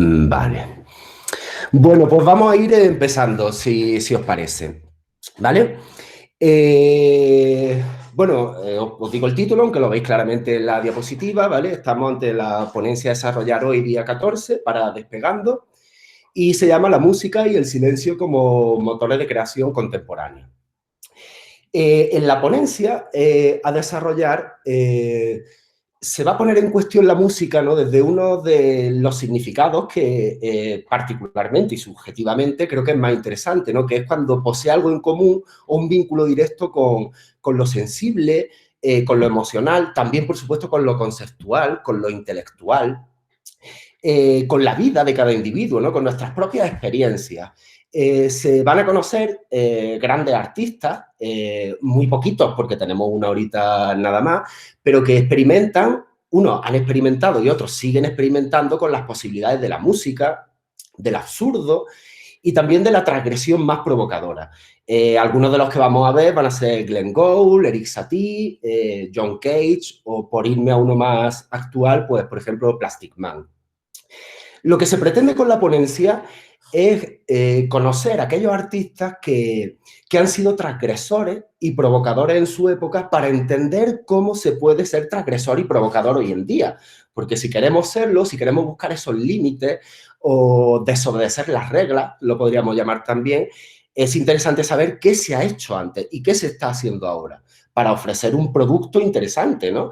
Vale. Bueno, pues vamos a ir empezando, si os parece. ¿Vale? Os digo el título, aunque lo veis claramente en la diapositiva, ¿vale? Estamos ante la ponencia a desarrollar hoy, día 14, para Despegando, y se llama La música y el silencio como motores de creación contemporánea. En la ponencia a desarrollar se va a poner en cuestión la música, ¿no? Desde uno de los significados que particularmente y subjetivamente creo que es más interesante, ¿no? Que es cuando posee algo en común o un vínculo directo con lo sensible, con lo emocional, también, por supuesto, con lo conceptual, con lo intelectual, con la vida de cada individuo, ¿no? Con nuestras propias experiencias. Se van a conocer grandes artistas, muy poquitos porque tenemos una horita nada más, pero que experimentan, unos han experimentado y otros siguen experimentando con las posibilidades de la música, del absurdo y también de la transgresión más provocadora. Algunos de los que vamos a ver van a ser Glenn Gould, Eric Satie, John Cage o, por irme a uno más actual, pues, por ejemplo, Plastic Man. Lo que se pretende con la ponencia es conocer a aquellos artistas que han sido transgresores y provocadores en su época para entender cómo se puede ser transgresor y provocador hoy en día. Porque si queremos serlo, si queremos buscar esos límites o desobedecer las reglas, lo podríamos llamar también, es interesante saber qué se ha hecho antes y qué se está haciendo ahora para ofrecer un producto interesante, ¿no?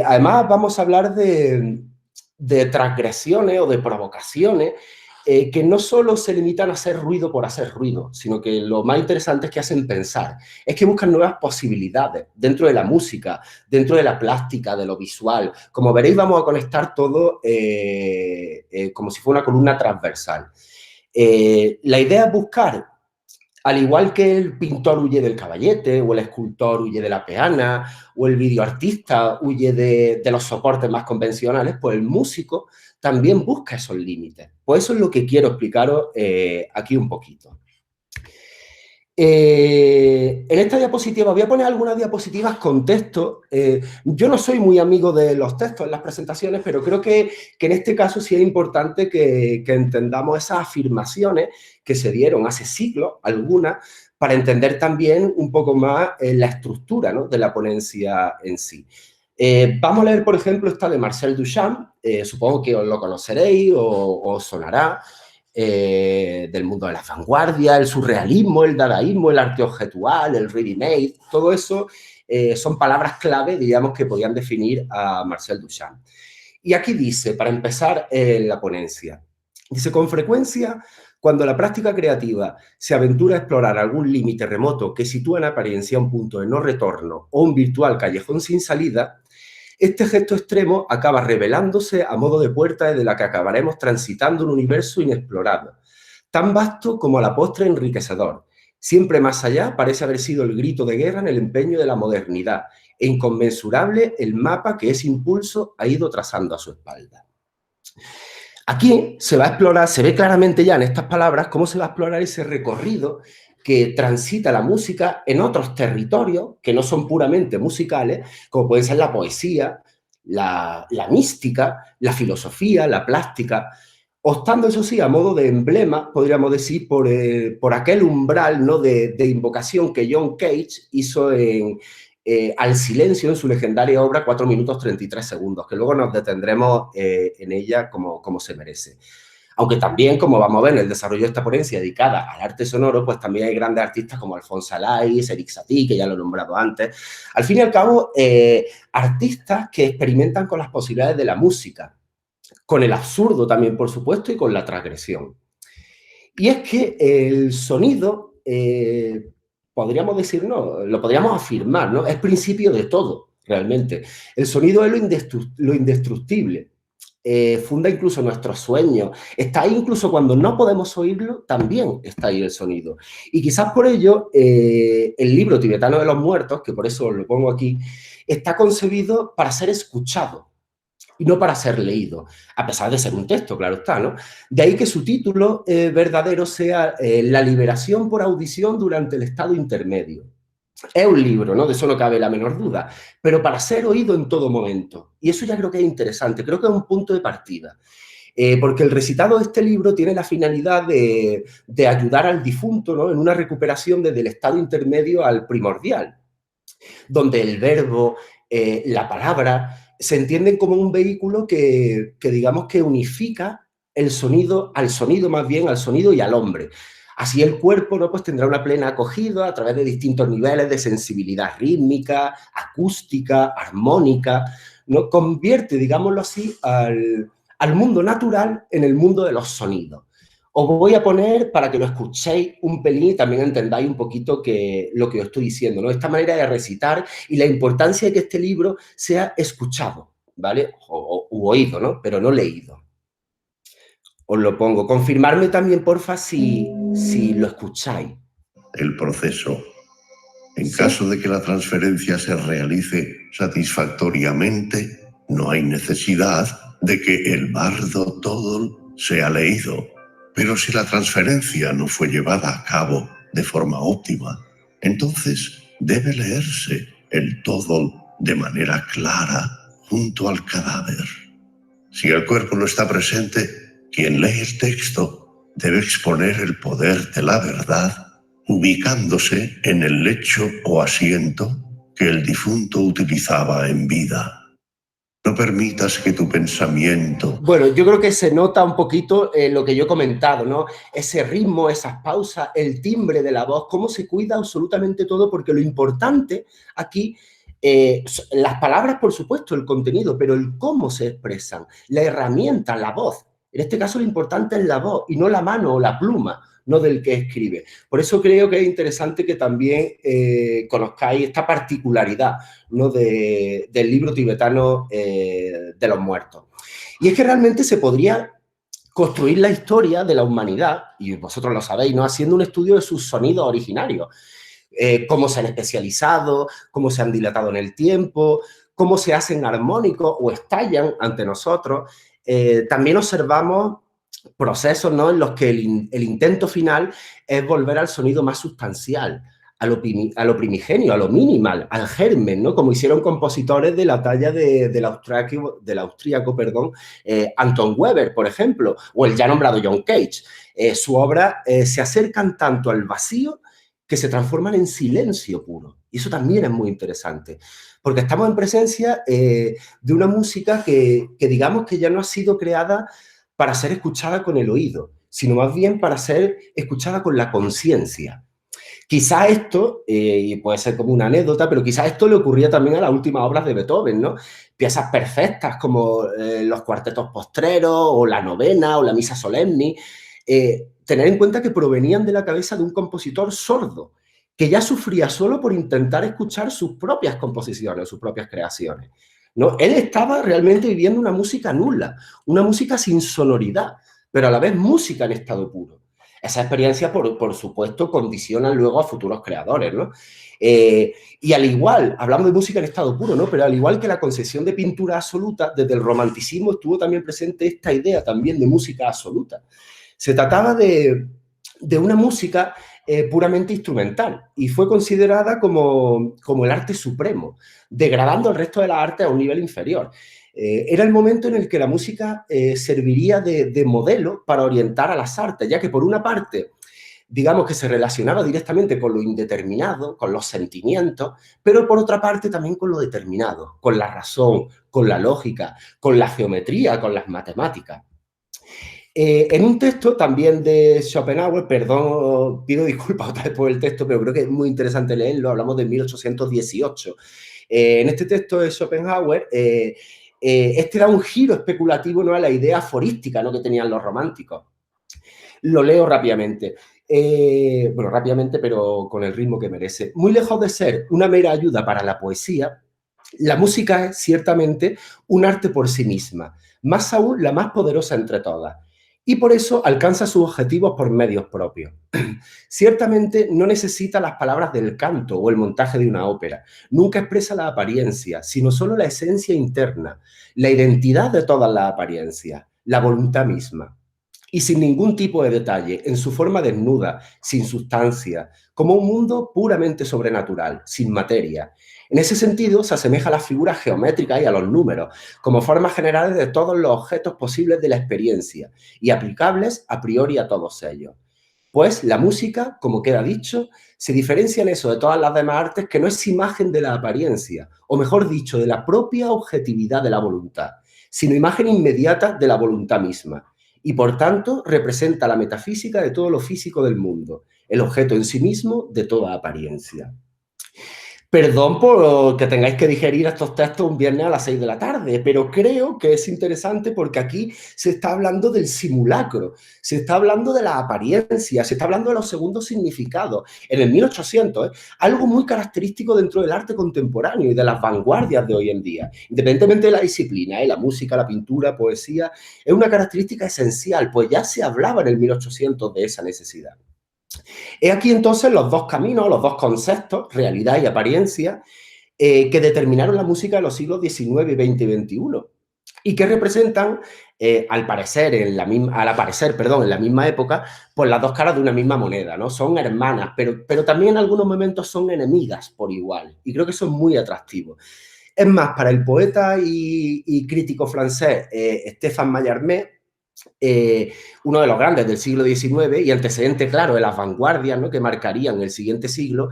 Además, vamos a hablar de transgresiones o de provocaciones que no solo se limitan a hacer ruido por hacer ruido, sino que lo más interesante es que hacen pensar, es que buscan nuevas posibilidades dentro de la música, dentro de la plástica, de lo visual. Como veréis, vamos a conectar todo como si fuera una columna transversal. La idea es buscar, al igual que el pintor huye del caballete, o el escultor huye de la peana, o el videoartista huye de los soportes más convencionales, pues el músico también busca esos límites. Pues eso es lo que quiero explicaros aquí un poquito. En esta diapositiva, voy a poner algunas diapositivas con texto. Yo no soy muy amigo de los textos en las presentaciones, pero creo que en este caso sí es importante que entendamos esas afirmaciones que se dieron hace siglos, algunas, para entender también un poco más la estructura, ¿no?, de la ponencia en sí. Vamos a leer, por ejemplo, esta de Marcel Duchamp, supongo que os lo conoceréis o os sonará. Del mundo de la vanguardia, el surrealismo, el dadaísmo, el arte objetual, el ready-made, todo eso son palabras clave, digamos, que podían definir a Marcel Duchamp. Y aquí dice, para empezar la ponencia, dice, con frecuencia, cuando la práctica creativa se aventura a explorar algún límite remoto que sitúa en apariencia un punto de no retorno o un virtual callejón sin salida, este gesto extremo acaba revelándose a modo de puerta desde la que acabaremos transitando un universo inexplorado, tan vasto como a la postre enriquecedor. Siempre más allá parece haber sido el grito de guerra en el empeño de la modernidad, e inconmensurable el mapa que ese impulso ha ido trazando a su espalda. Aquí se va a explorar, se ve claramente ya en estas palabras cómo se va a explorar ese recorrido que transita la música en otros territorios que no son puramente musicales, como pueden ser la poesía, la mística, la filosofía, la plástica, optando, eso sí, a modo de emblema, podríamos decir, por aquel umbral, ¿no?, de invocación que John Cage hizo al silencio en su legendaria obra 4 minutos 33 segundos, que luego nos detendremos en ella como se merece. Aunque también, como vamos a ver en el desarrollo de esta ponencia dedicada al arte sonoro, pues también hay grandes artistas como Alphonse Alais, Eric Satie, que ya lo he nombrado antes. Al fin y al cabo, artistas que experimentan con las posibilidades de la música, con el absurdo también, por supuesto, y con la transgresión. Y es que el sonido, podríamos decir, no, lo podríamos afirmar, ¿no?, es principio de todo, realmente. El sonido es lo indestructible. Funda incluso nuestros sueños. Está ahí incluso cuando no podemos oírlo, también está ahí el sonido. Y quizás por ello, el libro tibetano de los muertos, que por eso lo pongo aquí, está concebido para ser escuchado y no para ser leído, a pesar de ser un texto, claro está, ¿no? De ahí que su título verdadero sea La liberación por audición durante el estado intermedio. Es un libro, ¿no?, de eso no cabe la menor duda, pero para ser oído en todo momento. Y eso ya creo que es interesante, creo que es un punto de partida. porque el recitado de este libro tiene la finalidad de ayudar al difunto, ¿no?, en una recuperación desde el estado intermedio al primordial, donde el verbo, la palabra, se entienden como un vehículo que digamos que unifica el sonido, al sonido más bien, al sonido y al hombre. Así el cuerpo, ¿no?, pues tendrá una plena acogida a través de distintos niveles de sensibilidad rítmica, acústica, armónica, ¿no? Convierte, digámoslo así, al mundo natural en el mundo de los sonidos. Os voy a poner, para que lo escuchéis un pelín y también entendáis un poquito lo que os estoy diciendo, ¿no? Esta manera de recitar y la importancia de que este libro sea escuchado, ¿vale? U oído, ¿no? Pero no leído. Os lo pongo. Confirmarme también, porfa, si lo escucháis. El proceso. En ¿Sí? caso de que la transferencia se realice satisfactoriamente, no hay necesidad de que el bardo todo sea leído. Pero si la transferencia no fue llevada a cabo de forma óptima, entonces debe leerse el todo de manera clara junto al cadáver. Si el cuerpo no está presente, quien lee el texto debe exponer el poder de la verdad, ubicándose en el lecho o asiento que el difunto utilizaba en vida. No permitas que tu pensamiento... Bueno, yo creo que se nota un poquito lo que yo he comentado, ¿no? Ese ritmo, esas pausas, el timbre de la voz, cómo se cuida absolutamente todo, porque lo importante aquí, las palabras, por supuesto, el contenido, pero el cómo se expresan, la herramienta, la voz. En este caso lo importante es la voz y no la mano o la pluma, no del que escribe. Por eso creo que es interesante que también conozcáis esta particularidad, ¿no?, del libro tibetano de los muertos. Y es que realmente se podría construir la historia de la humanidad, y vosotros lo sabéis, ¿no?, haciendo un estudio de sus sonidos originarios, cómo se han especializado, cómo se han dilatado en el tiempo, cómo se hacen armónicos o estallan ante nosotros. También observamos procesos, ¿no?, en los que el intento final es volver al sonido más sustancial, a lo primigenio, a lo minimal, al germen, ¿no?, como hicieron compositores de la talla del austríaco, Anton Weber, por ejemplo, o el ya nombrado John Cage. Su obra se acercan tanto al vacío que se transforman en silencio puro. Y eso también es muy interesante, porque estamos en presencia de una música que digamos que ya no ha sido creada para ser escuchada con el oído, sino más bien para ser escuchada con la conciencia. Quizá esto, y puede ser como una anécdota, pero quizá esto le ocurría también a las últimas obras de Beethoven, ¿no? Piezas perfectas como los cuartetos postreros, o la novena, o la misa solemni. Tener en cuenta que provenían de la cabeza de un compositor sordo, que ya sufría solo por intentar escuchar sus propias composiciones, sus propias creaciones, ¿no? Él estaba realmente viviendo una música nula, una música sin sonoridad, pero a la vez música en estado puro. Esa experiencia, por supuesto, condiciona luego a futuros creadores, ¿no? Y al igual, hablamos de música en estado puro, ¿no?, pero al igual que la concepción de pintura absoluta, desde el romanticismo estuvo también presente esta idea también de música absoluta. Se trataba de una música puramente instrumental y fue considerada como el arte supremo, degradando el resto de las artes a un nivel inferior. Era el momento en el que la música serviría de modelo para orientar a las artes, ya que por una parte, digamos que se relacionaba directamente con lo indeterminado, con los sentimientos, pero por otra parte también con lo determinado, con la razón, con la lógica, con la geometría, con las matemáticas. En un texto también de Schopenhauer, perdón, pido disculpas otra vez por el texto, pero creo que es muy interesante leerlo, hablamos de 1818. En este texto de Schopenhauer, este da un giro especulativo, ¿no?, a la idea aforística, ¿no?, que tenían los románticos. Lo leo rápidamente. Bueno, rápidamente, pero con el ritmo que merece. Muy lejos de ser una mera ayuda para la poesía, la música es ciertamente un arte por sí misma, más aún la más poderosa entre todas, y por eso alcanza sus objetivos por medios propios. Ciertamente no necesita las palabras del canto o el montaje de una ópera, nunca expresa la apariencia, sino solo la esencia interna, la identidad de todas las apariencias, la voluntad misma. y sin ningún tipo de detalle, en su forma desnuda, sin sustancia, como un mundo puramente sobrenatural, sin materia. En ese sentido, se asemeja a las figuras geométricas y a los números, como formas generales de todos los objetos posibles de la experiencia y aplicables a priori a todos ellos. Pues la música, como queda dicho, se diferencia en eso de todas las demás artes, que no es imagen de la apariencia, o mejor dicho, de la propia objetividad de la voluntad, sino imagen inmediata de la voluntad misma, y por tanto representa la metafísica de todo lo físico del mundo, el objeto en sí mismo de toda apariencia. Perdón por que tengáis que digerir estos textos un viernes a las 6 de la tarde, pero creo que es interesante porque aquí se está hablando del simulacro, se está hablando de la apariencia, se está hablando de los segundos significados. En el 1800, algo muy característico dentro del arte contemporáneo y de las vanguardias de hoy en día, independientemente de la disciplina, la música, la pintura, poesía, es una característica esencial, pues ya se hablaba en el 1800 de esa necesidad. He aquí entonces los dos caminos, los dos conceptos, realidad y apariencia, que determinaron la música de los siglos XIX, XX y XXI y que representan, al aparecer en la misma época, pues las dos caras de una misma moneda, ¿no? Son hermanas, pero también en algunos momentos son enemigas por igual, y creo que eso es muy atractivo. Es más, para el poeta y crítico francés Stéphane Mallarmé, uno de los grandes del siglo XIX y antecedente, claro, de las vanguardias, ¿no?, que marcarían el siguiente siglo,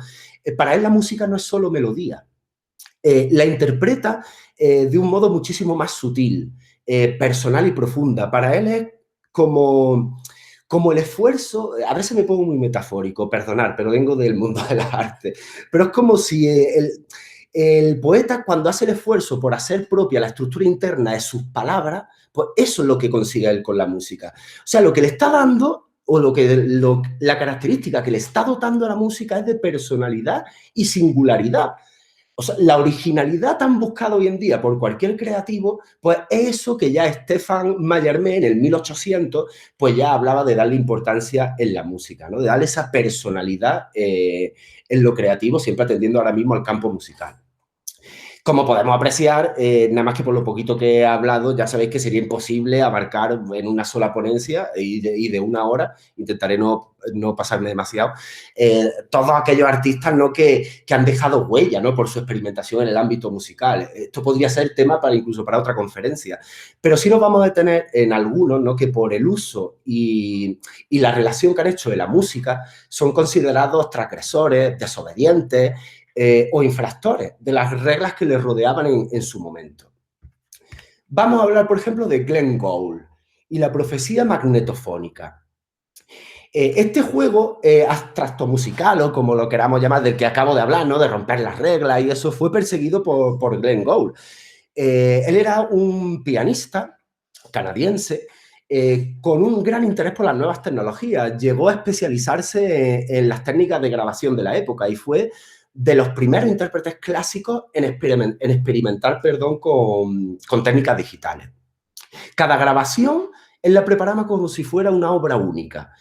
para él la música no es solo melodía, la interpreta de un modo muchísimo más sutil, personal y profunda. Para él es como el esfuerzo, a veces me pongo muy metafórico, perdonad, pero vengo del mundo de las artes, pero es como si el poeta, cuando hace el esfuerzo por hacer propia la estructura interna de sus palabras, pues eso es lo que consigue él con la música. O sea, lo que le está dando, o la característica que le está dotando a la música es de personalidad y singularidad. O sea, la originalidad tan buscada hoy en día por cualquier creativo, pues es eso que ya Stéphane Mallarmé en el 1800, pues ya hablaba de darle importancia en la música, ¿no? De darle esa personalidad en lo creativo, siempre atendiendo ahora mismo al campo musical. Como podemos apreciar, nada más que por lo poquito que he hablado, ya sabéis que sería imposible abarcar en una sola ponencia y de una hora, intentaré no pasarme demasiado, todos aquellos artistas, ¿no?, que han dejado huella, ¿no?, por su experimentación en el ámbito musical. Esto podría ser tema incluso para otra conferencia, pero sí nos vamos a detener en algunos, ¿no?, que por el uso y la relación que han hecho de la música son considerados transgresores, desobedientes, o infractores de las reglas que les rodeaban en su momento. Vamos a hablar, por ejemplo, de Glenn Gould y la profecía magnetofónica. Este juego abstracto musical, o como lo queramos llamar, del que acabo de hablar, ¿no?, de romper las reglas y eso, fue perseguido por Glenn Gould. Él era un pianista canadiense con un gran interés por las nuevas tecnologías. Llegó a especializarse en las técnicas de grabación de la época y fue de los primeros intérpretes clásicos en experimentar con técnicas digitales. Cada grabación él la preparaba como si fuera una obra única.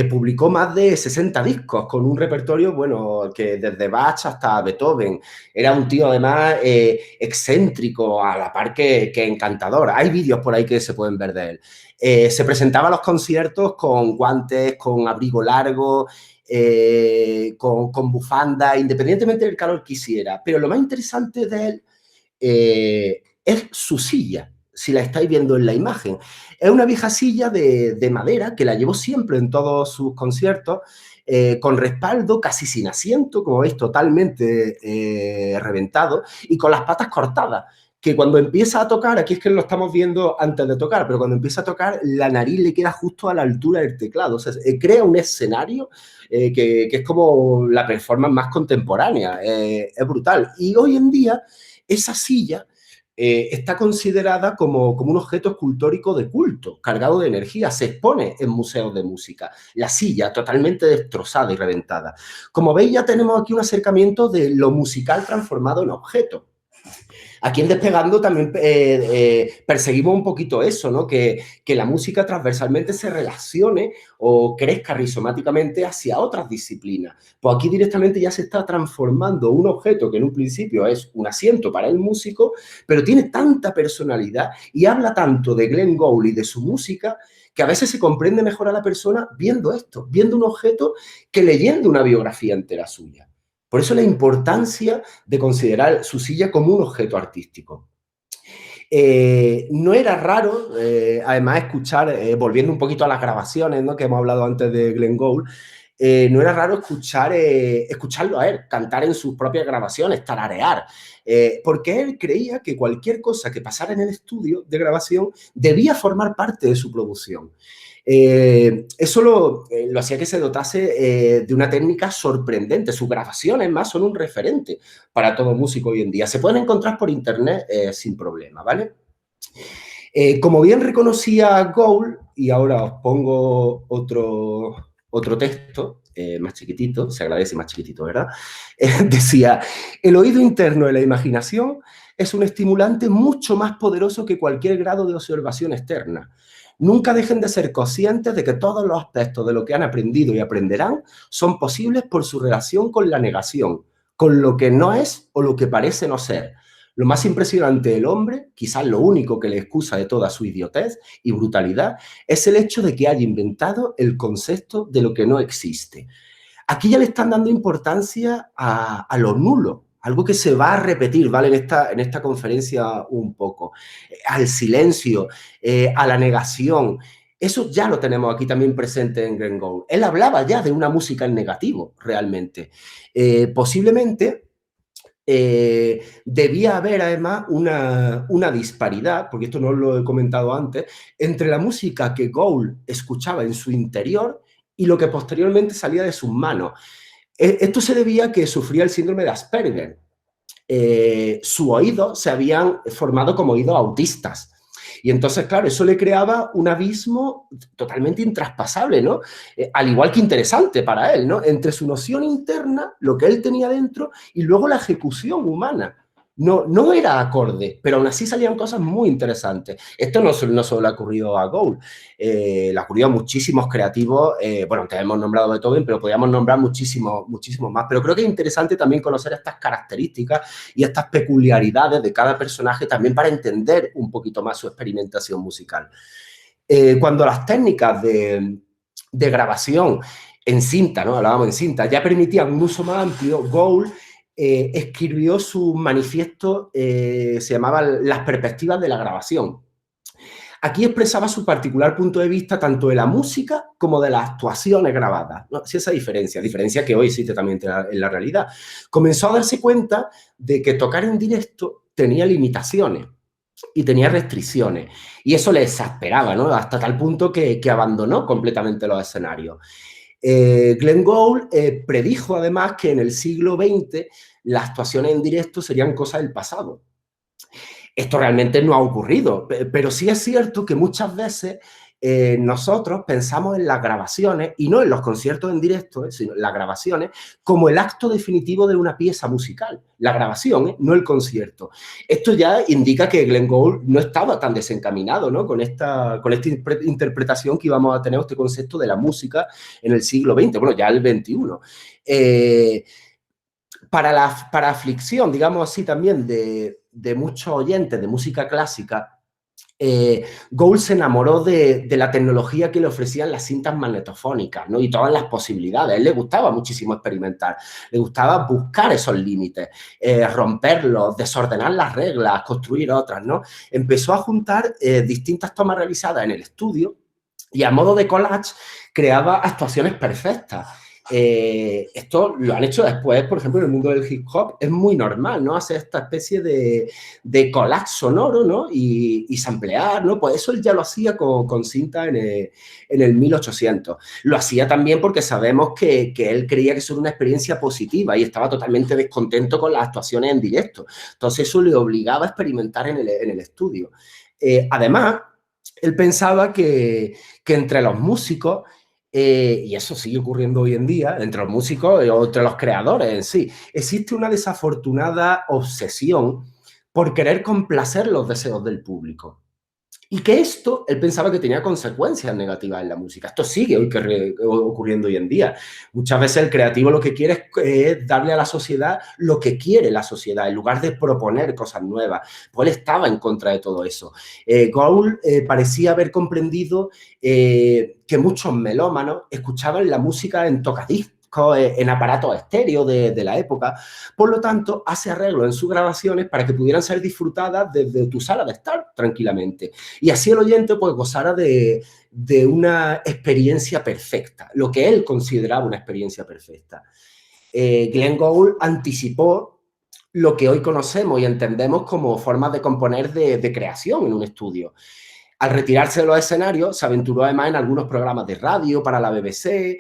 Publicó más de 60 discos con un repertorio, bueno, que desde Bach hasta Beethoven. Era un tío, además, excéntrico, a la par que encantador. Hay vídeos por ahí que se pueden ver de él. Se presentaba a los conciertos con guantes, con abrigo largo, con bufanda, independientemente del calor que hiciera. Pero lo más interesante de él es su silla, si la estáis viendo en la imagen. Es una vieja silla de madera que la llevó siempre en todos sus conciertos, con respaldo, casi sin asiento, como veis, totalmente reventado, y con las patas cortadas, que cuando empieza a tocar, aquí es que lo estamos viendo antes de tocar, pero cuando empieza a tocar, la nariz le queda justo a la altura del teclado. O sea, crea un escenario que es como la performance más contemporánea. Es brutal. Y hoy en día, esa silla está considerada como un objeto escultórico de culto, cargado de energía. Se expone en museos de música. La silla totalmente destrozada y reventada. Como veis, ya tenemos aquí un acercamiento de lo musical transformado en objeto. Aquí en Despegando también perseguimos un poquito eso, ¿no? Que la música transversalmente se relacione o crezca rizomáticamente hacia otras disciplinas. Pues aquí directamente ya se está transformando un objeto que en un principio es un asiento para el músico, pero tiene tanta personalidad y habla tanto de Glenn Gould y de su música que a veces se comprende mejor a la persona viendo esto, viendo un objeto que leyendo una biografía entera suya. Por eso la importancia de considerar su silla como un objeto artístico. No era raro, además, escuchar, volviendo un poquito a las grabaciones, ¿no?, que hemos hablado antes de Glenn Gould, no era raro escucharlo a él, cantar en sus propias grabaciones, tararear, porque él creía que cualquier cosa que pasara en el estudio de grabación debía formar parte de su producción. Eso lo hacía que se dotase de una técnica sorprendente. Sus grabaciones más son un referente para todo músico hoy en día. Se pueden encontrar por internet sin problema, ¿vale? Como bien reconocía Gould, y ahora os pongo otro texto más chiquitito, se agradece más chiquitito, ¿verdad? Decía, el oído interno de la imaginación es un estimulante mucho más poderoso que cualquier grado de observación externa. Nunca dejen de ser conscientes de que todos los aspectos de lo que han aprendido y aprenderán son posibles por su relación con la negación, con lo que no es o lo que parece no ser. Lo más impresionante del hombre, quizás lo único que le excusa de toda su idiotez y brutalidad, es el hecho de que haya inventado el concepto de lo que no existe. Aquí ya le están dando importancia a lo nulo, algo que se va a repetir, ¿vale?, en esta conferencia un poco. Al silencio, a la negación. Eso ya lo tenemos aquí también presente en Glenn Gould. Él hablaba ya de una música en negativo, realmente. Posiblemente debía haber además una disparidad, porque esto no lo he comentado antes, entre la música que Gould escuchaba en su interior y lo que posteriormente salía de sus manos. Esto se debía a que sufría el síndrome de Asperger. Sus oídos se habían formado como oídos autistas. Y entonces, claro, eso le creaba un abismo totalmente intraspasable, ¿no? Al igual que interesante para él, ¿no? Entre su noción interna, lo que él tenía dentro, y luego la ejecución humana. No era acorde, pero aún así salían cosas muy interesantes. Esto no solo le ha ocurrido a Gould, le ha ocurrido a muchísimos creativos, bueno, antes hemos nombrado Beethoven, pero podríamos nombrar muchísimos más. Pero creo que es interesante también conocer estas características y estas peculiaridades de cada personaje también para entender un poquito más su experimentación musical. Cuando las técnicas de grabación en cinta, ¿no?, hablábamos en cinta, ya permitían un uso más amplio, Gould escribió su manifiesto, se llamaba Las perspectivas de la grabación. Aquí expresaba su particular punto de vista tanto de la música como de las actuaciones grabadas, ¿no? Sí, esa diferencia que hoy existe también en la realidad. Comenzó a darse cuenta de que tocar en directo tenía limitaciones y tenía restricciones, y eso le exasperaba, ¿no?, hasta tal punto que abandonó completamente los escenarios. Glenn Gould predijo además que en el siglo XX las actuaciones en directo serían cosa del pasado. Esto realmente no ha ocurrido, pero sí es cierto que muchas veces nosotros pensamos en las grabaciones, y no en los conciertos en directo, sino en las grabaciones, como el acto definitivo de una pieza musical. La grabación, no el concierto. Esto ya indica que Glenn Gould no estaba tan desencaminado, ¿no?, con esta interpretación que íbamos a tener, este concepto de la música en el siglo XX, bueno, ya el XXI. Para aflicción, digamos así, también de muchos oyentes de música clásica, Gould se enamoró de la tecnología que le ofrecían las cintas magnetofónicas, ¿no?, y todas las posibilidades. A él le gustaba muchísimo experimentar, le gustaba buscar esos límites, romperlos, desordenar las reglas, construir otras, ¿no? Empezó a juntar distintas tomas realizadas en el estudio y a modo de collage creaba actuaciones perfectas. Esto lo han hecho después, por ejemplo, en el mundo del hip hop. Es muy normal, ¿no?, hacer esta especie de collage sonoro, ¿no?, y samplear, ¿no? Pues eso él ya lo hacía con cinta en el 1800. Lo hacía también porque sabemos que él creía que eso era una experiencia positiva y estaba totalmente descontento con las actuaciones en directo. Entonces eso le obligaba a experimentar en el estudio. Además, él pensaba que entre los músicos, y eso sigue ocurriendo hoy en día, entre los músicos o entre los creadores en sí, existe una desafortunada obsesión por querer complacer los deseos del público. Y que esto, él pensaba que tenía consecuencias negativas en la música. Esto sigue ocurriendo hoy en día. Muchas veces el creativo lo que quiere es darle a la sociedad lo que quiere la sociedad, en lugar de proponer cosas nuevas. Pues él estaba en contra de todo eso. Gould parecía haber comprendido que muchos melómanos escuchaban la música en tocadiscos, en aparatos estéreos de la época. Por lo tanto, hace arreglos en sus grabaciones para que pudieran ser disfrutadas desde tu sala de estar tranquilamente. Y así el oyente pues gozara de una experiencia perfecta, lo que él consideraba una experiencia perfecta. Glenn Gould anticipó lo que hoy conocemos y entendemos como formas de componer de creación en un estudio. Al retirarse de los escenarios, se aventuró además en algunos programas de radio para la BBC.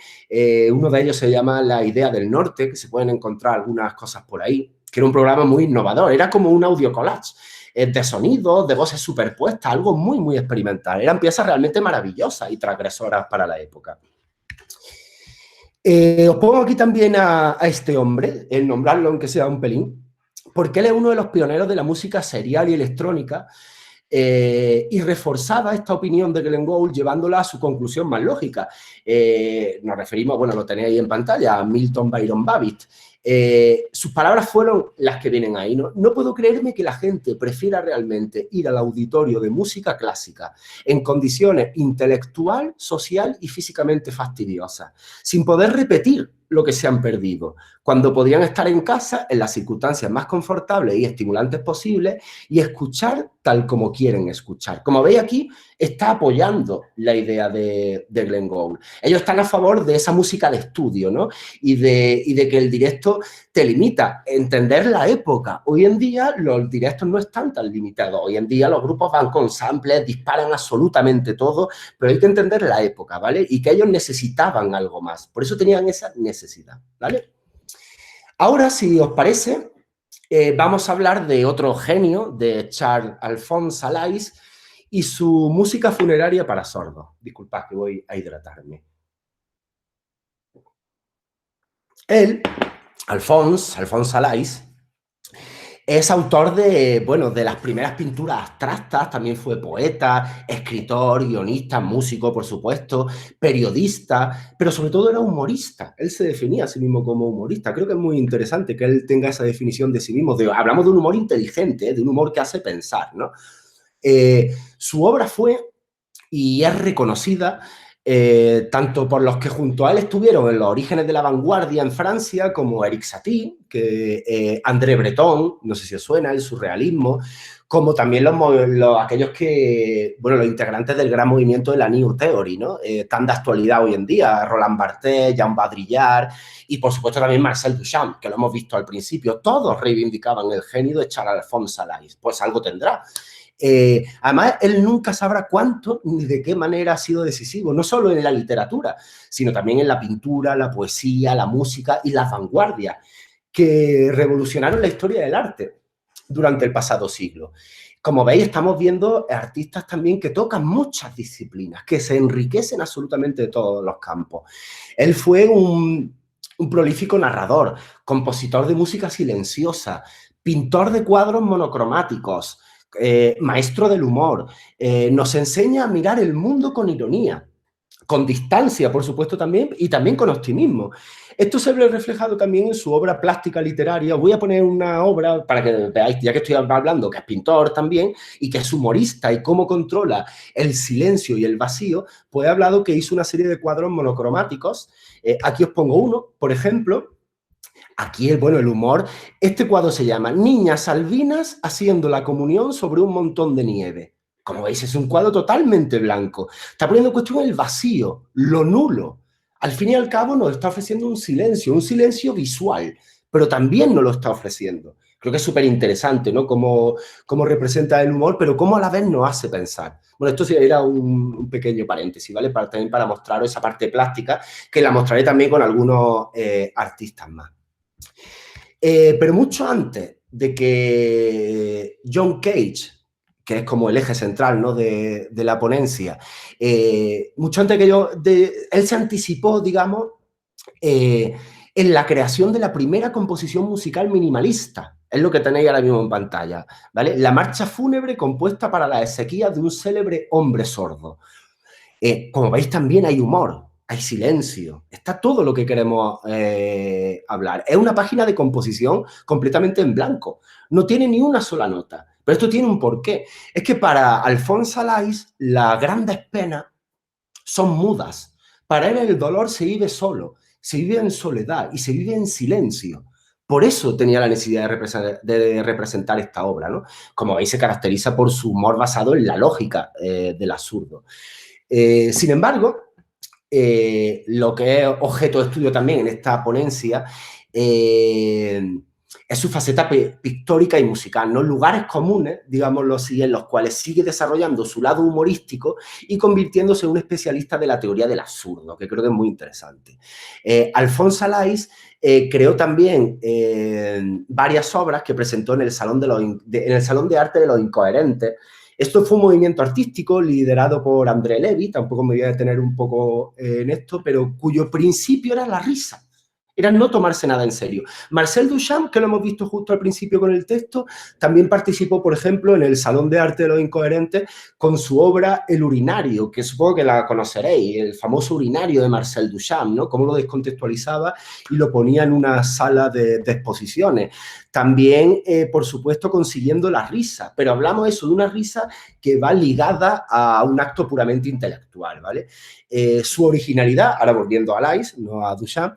Uno de ellos se llama La Idea del Norte, que se pueden encontrar algunas cosas por ahí, que era un programa muy innovador. Era como un audio collage de sonidos, de voces superpuestas, algo muy, muy experimental. Eran piezas realmente maravillosas y transgresoras para la época. Os pongo aquí también a este hombre, el nombrarlo aunque sea un pelín, porque él es uno de los pioneros de la música serial y electrónica, y reforzaba esta opinión de Glenn Gould llevándola a su conclusión más lógica. Nos referimos, bueno, lo tenéis ahí en pantalla, a Milton Byron Babbitt. Sus palabras fueron las que vienen ahí. No puedo creerme que la gente prefiera realmente ir al auditorio de música clásica en condiciones intelectual, social y físicamente fastidiosas, sin poder repetir lo que se han perdido, cuando podrían estar en casa en las circunstancias más confortables y estimulantes posibles y escuchar tal como quieren escuchar. Como veis aquí, está apoyando la idea de Glenn Gould. Ellos están a favor de esa música de estudio, ¿no? Y de que el directo te limita. Entender la época. Hoy en día los directos no están tan limitados. Hoy en día los grupos van con samples, disparan absolutamente todo, pero hay que entender la época, ¿vale? Y que ellos necesitaban algo más. Por eso tenían esa necesidad, ¿vale? Ahora, si os parece, vamos a hablar de otro genio, de Charles-Alphonse Salais, y su música funeraria para sordos. Disculpad que voy a hidratarme. Él, Alphonse Salais, es autor de las primeras pinturas abstractas, también fue poeta, escritor, guionista, músico, por supuesto, periodista, pero sobre todo era humorista. Él se definía a sí mismo como humorista. Creo que es muy interesante que él tenga esa definición de sí mismo. Hablamos de un humor inteligente, de un humor que hace pensar, ¿no? Su obra fue y es reconocida tanto por los que junto a él estuvieron en los orígenes de la vanguardia en Francia, como Eric Satie, André Breton, no sé si os suena, el surrealismo, como también aquellos que, bueno, los integrantes del gran movimiento de la New Theory, ¿no? Tan de actualidad hoy en día, Roland Barthes, Jean Baudrillard y, por supuesto, también Marcel Duchamp, que lo hemos visto al principio. Todos reivindicaban el genio de Charles-Alphonse Salais. Pues algo tendrá. Además, él nunca sabrá cuánto ni de qué manera ha sido decisivo, no solo en la literatura, sino también en la pintura, la poesía, la música y las vanguardias que revolucionaron la historia del arte durante el pasado siglo. Como veis, estamos viendo artistas también que tocan muchas disciplinas, que se enriquecen absolutamente de todos los campos. Él fue un prolífico narrador, compositor de música silenciosa, pintor de cuadros monocromáticos, maestro del humor, nos enseña a mirar el mundo con ironía, con distancia, por supuesto, también, y también con optimismo. Esto se ve reflejado también en su obra plástica literaria. Os voy a poner una obra para que veáis, ya que estoy hablando, que es pintor también y que es humorista y cómo controla el silencio y el vacío, pues he hablado que hizo una serie de cuadros monocromáticos. Aquí os pongo uno, por ejemplo. Aquí, el humor. Este cuadro se llama Niñas albinas haciendo la comunión sobre un montón de nieve. Como veis, es un cuadro totalmente blanco. Está poniendo en cuestión el vacío, lo nulo. Al fin y al cabo nos está ofreciendo un silencio visual, pero también nos lo está ofreciendo. Creo que es súper interesante, ¿no? Cómo representa el humor, pero cómo a la vez nos hace pensar. Bueno, esto sí era un pequeño paréntesis, ¿vale? También para mostraros esa parte plástica, que la mostraré también con algunos artistas más. Pero mucho antes de que John Cage, que es como el eje central, ¿no? de la ponencia, mucho antes que él se anticipó, digamos, en la creación de la primera composición musical minimalista. Es lo que tenéis ahora mismo en pantalla, ¿vale? La marcha fúnebre compuesta para las exequias de un célebre hombre sordo. Como veis, también hay humor, hay silencio, está todo lo que queremos hablar. Es una página de composición completamente en blanco, no tiene ni una sola nota, pero esto tiene un porqué. Es que para Alphonse Alais las grandes penas son mudas. Para él el dolor se vive solo, se vive en soledad y se vive en silencio. Por eso tenía la necesidad de representar esta obra, ¿no? Como veis, se caracteriza por su humor basado en la lógica del absurdo. Sin embargo, lo que es objeto de estudio también en esta ponencia es su faceta pictórica y musical, ¿no? Lugares comunes, digámoslo así, en los cuales sigue desarrollando su lado humorístico y convirtiéndose en un especialista de la teoría del absurdo, que creo que es muy interesante. Alphonse Alais creó también varias obras que presentó en el Salón de Arte de los Incoherentes. Esto fue un movimiento artístico liderado por André Levy, tampoco me voy a detener un poco en esto, pero cuyo principio era la risa, era no tomarse nada en serio. Marcel Duchamp, que lo hemos visto justo al principio con el texto, también participó, por ejemplo, en el Salón de Arte de los Incoherentes con su obra El urinario, que supongo que la conoceréis, el famoso urinario de Marcel Duchamp, ¿no? Cómo lo descontextualizaba y lo ponía en una sala de exposiciones. También, por supuesto, consiguiendo la risa, pero hablamos eso de una risa que va ligada a un acto puramente intelectual, ¿vale? Su originalidad, ahora volviendo a Alais, no a Duchamp,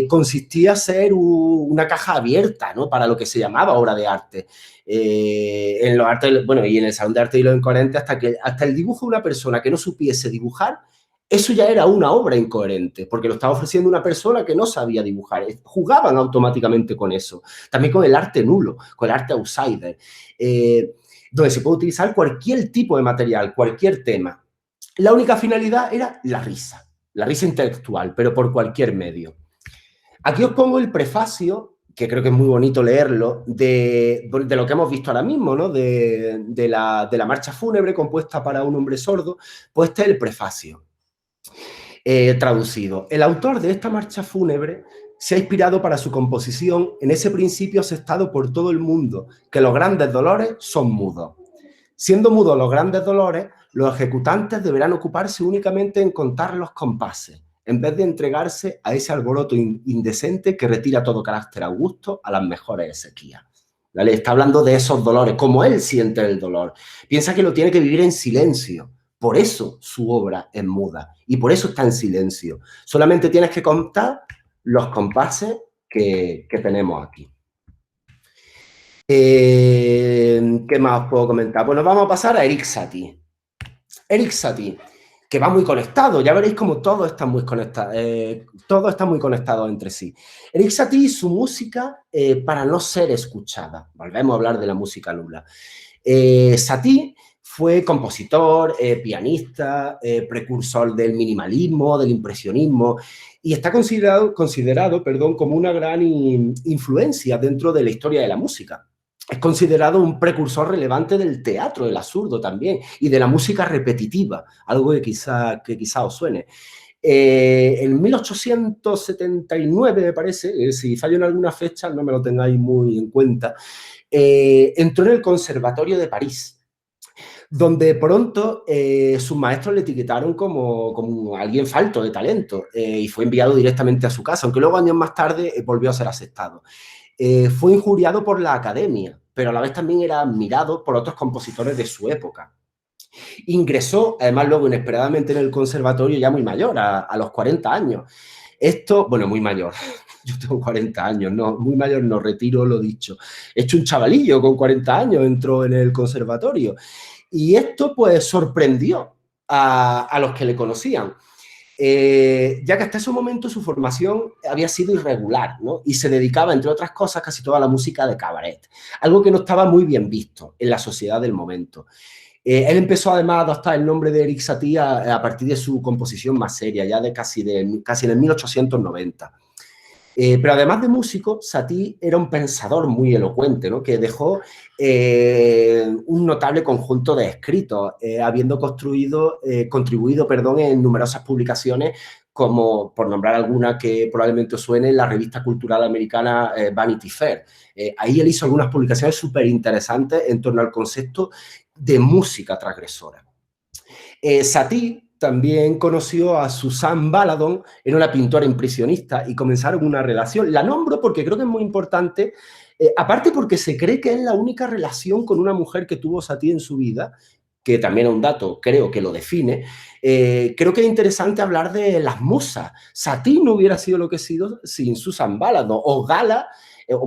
consistía en ser una caja abierta, ¿no? Para lo que se llamaba obra de arte. En los artes, bueno, y en el Salón de Arte y los Incoherentes, hasta el dibujo de una persona que no supiese dibujar, eso ya era una obra incoherente, porque lo estaba ofreciendo una persona que no sabía dibujar. Jugaban automáticamente con eso. También con el arte nulo, con el arte outsider, donde se puede utilizar cualquier tipo de material, cualquier tema. La única finalidad era la risa intelectual, pero por cualquier medio. Aquí os pongo el prefacio, que creo que es muy bonito leerlo, de lo que hemos visto ahora mismo, ¿no? De la marcha fúnebre compuesta para un hombre sordo. Pues este es el prefacio. Traducido. El autor de esta marcha fúnebre se ha inspirado para su composición en ese principio aceptado por todo el mundo, que los grandes dolores son mudos. Siendo mudos los grandes dolores, los ejecutantes deberán ocuparse únicamente en contar los compases, en vez de entregarse a ese alboroto indecente que retira todo carácter augusto a las mejores exequias. ¿Vale? Está hablando de esos dolores, como él siente el dolor. Piensa que lo tiene que vivir en silencio. Por eso su obra es muda y por eso está en silencio. Solamente tienes que contar los compases que tenemos aquí. ¿Qué más os puedo comentar? Bueno, vamos a pasar a Erik Satie. Erik Satie, que va muy conectado. Ya veréis cómo todo está muy conectado entre sí. Erik Satie y su música para no ser escuchada. Volvemos a hablar de la música nula. Satie fue compositor, pianista, precursor del minimalismo, del impresionismo, y está considerado como una gran influencia dentro de la historia de la música. Es considerado un precursor relevante del teatro, del absurdo también, y de la música repetitiva, algo que quizá os suene. En 1879, me parece, si fallo en alguna fecha, no me lo tengáis muy en cuenta, entró en el Conservatorio de París, donde pronto sus maestros le etiquetaron como alguien falto de talento y fue enviado directamente a su casa, aunque luego años más tarde volvió a ser aceptado. Fue injuriado por la academia, pero a la vez también era admirado por otros compositores de su época. Ingresó, además, luego inesperadamente en el conservatorio ya muy mayor, a los 40 años. Esto, bueno, muy mayor, yo tengo 40 años, no, muy mayor no, retiro lo dicho. He hecho un chavalillo con 40 años, entró en el conservatorio. Y esto, pues, sorprendió a los que le conocían. Ya que hasta ese momento su formación había sido irregular, ¿no? Y se dedicaba, entre otras cosas, casi toda a la música de cabaret, algo que no estaba muy bien visto en la sociedad del momento. Él empezó además a adoptar el nombre de Erik Satie a partir de su composición más seria, ya de casi en el 1890. Pero además de músico, Satie era un pensador muy elocuente, ¿no? Que dejó un notable conjunto de escritos, habiendo contribuido en numerosas publicaciones como, por nombrar alguna que probablemente os suene, la revista cultural americana Vanity Fair. Ahí él hizo algunas publicaciones súper interesantes en torno al concepto de música transgresora. Satie también conoció a Suzanne Valadon, era una pintora impresionista, y comenzaron una relación. La nombro porque creo que es muy importante, aparte porque se cree que es la única relación con una mujer que tuvo Satie en su vida, que también es un dato, creo que lo define. Creo que es interesante hablar de las musas. Satie no hubiera sido lo que ha sido sin Suzanne Valadon, o Gala,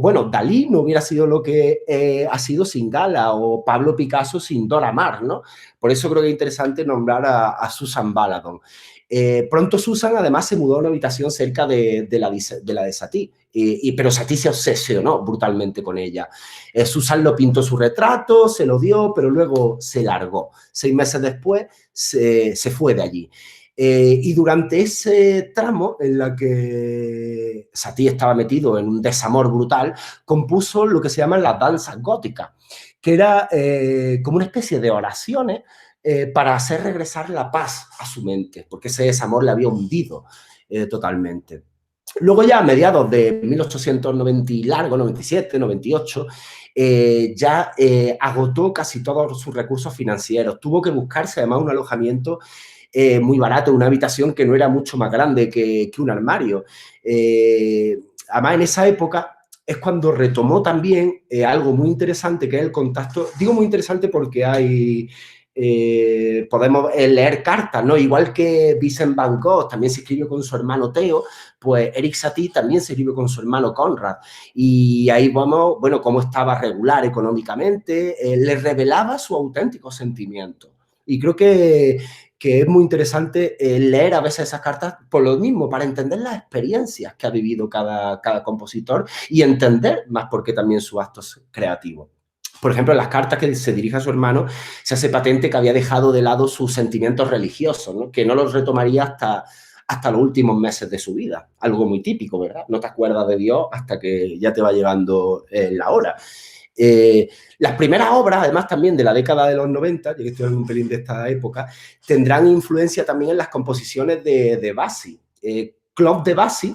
bueno, Dalí no hubiera sido lo que ha sido sin Gala, o Pablo Picasso sin Dora Maar, ¿no? Por eso creo que es interesante nombrar a Suzanne Valadon. Pronto Susan además se mudó a una habitación cerca de la de Satie, pero Satie se obsesionó brutalmente con ella. Susan lo pintó su retrato, se lo dio, pero luego se largó. 6 meses después se fue de allí. Y durante ese tramo en la que Satie estaba metido en un desamor brutal, compuso lo que se llaman las danzas góticas, que era como una especie de oraciones para hacer regresar la paz a su mente, porque ese desamor le había hundido totalmente. Luego ya a mediados de 1890 y largo, 97, 98, ya agotó casi todos sus recursos financieros. Tuvo que buscarse además un alojamiento muy barato, una habitación que no era mucho más grande que un armario. Además, en esa época es cuando retomó también algo muy interesante, que es el contacto. Digo muy interesante porque hay... podemos leer cartas, ¿no? Igual que Vincent Van Gogh también se escribió con su hermano Theo, pues Erik Satie también se escribió con su hermano Conrad. Y ahí vamos, bueno, cómo estaba regular económicamente, le revelaba su auténtico sentimiento. Y creo que es muy interesante leer a veces esas cartas por lo mismo, para entender las experiencias que ha vivido cada compositor y entender más por qué también sus actos creativos. Por ejemplo, en las cartas que se dirige a su hermano se hace patente que había dejado de lado sus sentimientos religiosos, ¿no? Que no los retomaría hasta los últimos meses de su vida. Algo muy típico, ¿verdad? No te acuerdas de Dios hasta que ya te va llegando la hora. Las primeras obras, además también de la década de los 90, ya que estoy en un pelín de esta época, tendrán influencia también en las composiciones de Debussy. Claude Debussy,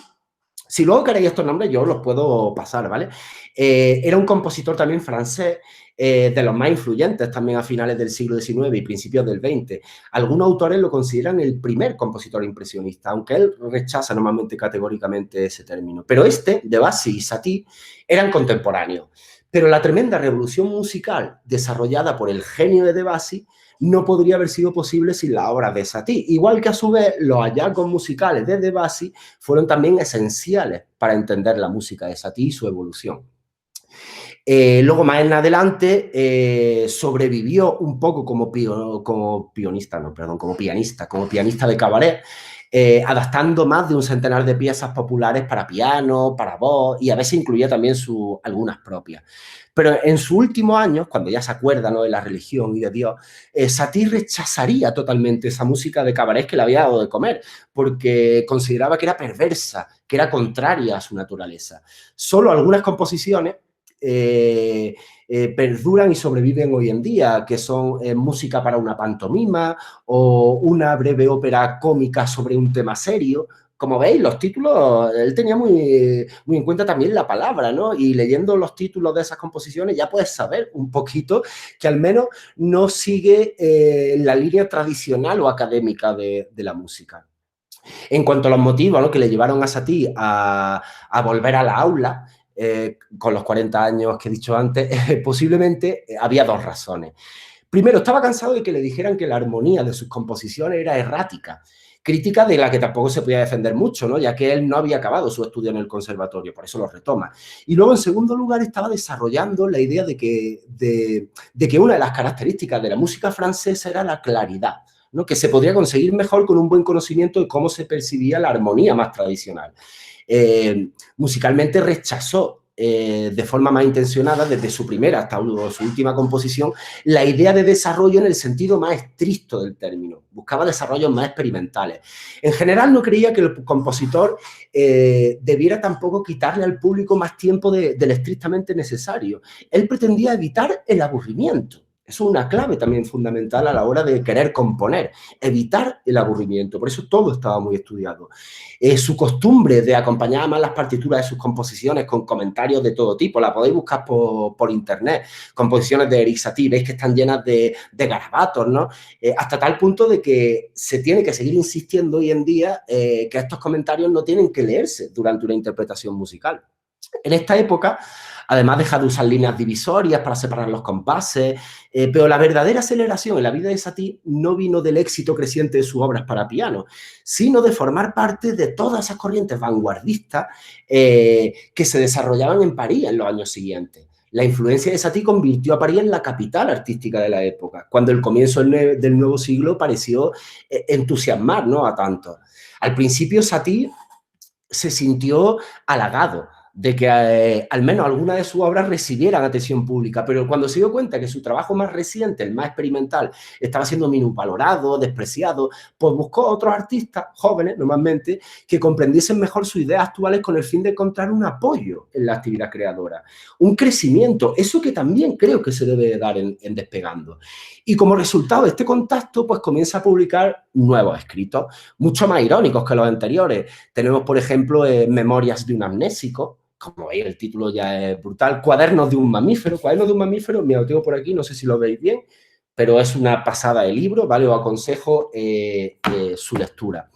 si luego queréis estos nombres, yo los puedo pasar, ¿vale? Era un compositor también francés, de los más influyentes también a finales del siglo XIX y principios del XX. Algunos autores lo consideran el primer compositor impresionista, aunque él rechaza normalmente categóricamente ese término. Pero Debussy y Satie, eran contemporáneos. Pero la tremenda revolución musical desarrollada por el genio de Debussy no podría haber sido posible sin la obra de Satie. Igual que a su vez los hallazgos musicales de Debussy fueron también esenciales para entender la música de Satie y su evolución. Luego más en adelante sobrevivió un poco como pianista de cabaret, adaptando más de un centenar de piezas populares para piano, para voz, y a veces incluía también algunas propias. Pero en sus últimos años, cuando ya se acuerda, ¿no?, de la religión y de Dios, Satie rechazaría totalmente esa música de cabaret que le había dado de comer, porque consideraba que era perversa, que era contraria a su naturaleza. Solo algunas composiciones perduran y sobreviven hoy en día, que son música para una pantomima o una breve ópera cómica sobre un tema serio. Como veis, los títulos, él tenía muy en cuenta también la palabra, ¿no? Y leyendo los títulos de esas composiciones ya puedes saber un poquito que al menos no sigue la línea tradicional o académica de la música. En cuanto a los motivos, ¿no?, que le llevaron a Satie a volver a la aula, con los 40 años que he dicho antes, posiblemente había 2 razones. Primero, estaba cansado de que le dijeran que la armonía de sus composiciones era errática, crítica de la que tampoco se podía defender mucho, ¿no?, ya que él no había acabado su estudio en el conservatorio, por eso lo retoma. Y luego, en segundo lugar, estaba desarrollando la idea de que una de las características de la música francesa era la claridad, ¿no?, que se podría conseguir mejor con un buen conocimiento de cómo se percibía la armonía más tradicional. Musicalmente rechazó de forma más intencionada, desde su primera hasta su última composición, la idea de desarrollo en el sentido más estricto del término. Buscaba desarrollos más experimentales. En general, no creía que el compositor debiera tampoco quitarle al público más tiempo del estrictamente necesario. Él pretendía evitar el aburrimiento. Eso es una clave también fundamental a la hora de querer componer, evitar el aburrimiento. Por eso todo estaba muy estudiado. Su costumbre de acompañar más las partituras de sus composiciones con comentarios de todo tipo, la podéis buscar por internet, composiciones de Erik Satie, veis que están llenas de garabatos, ¿no? Hasta tal punto de que se tiene que seguir insistiendo hoy en día que estos comentarios no tienen que leerse durante una interpretación musical. En esta época, además, deja de usar líneas divisorias para separar los compases, pero la verdadera aceleración en la vida de Satie no vino del éxito creciente de sus obras para piano, sino de formar parte de todas esas corrientes vanguardistas que se desarrollaban en París en los años siguientes. La influencia de Satie convirtió a París en la capital artística de la época, cuando el comienzo del nuevo siglo pareció entusiasmar, ¿no?, a tantos. Al principio, Satie se sintió halagado de que al menos algunas de sus obras recibieran atención pública, pero cuando se dio cuenta que su trabajo más reciente, el más experimental, estaba siendo minusvalorado, despreciado, pues buscó a otros artistas jóvenes, normalmente, que comprendiesen mejor sus ideas actuales con el fin de encontrar un apoyo en la actividad creadora, un crecimiento, eso que también creo que se debe dar en Despegando. Y como resultado de este contacto, pues comienza a publicar nuevos escritos, mucho más irónicos que los anteriores. Tenemos, por ejemplo, Memorias de un amnésico. Como veis, el título ya es brutal. Cuadernos de un mamífero. Cuadernos de un mamífero, mira, lo tengo por aquí, no sé si lo veis bien, pero es una pasada de libro, ¿vale? Os aconsejo su lectura.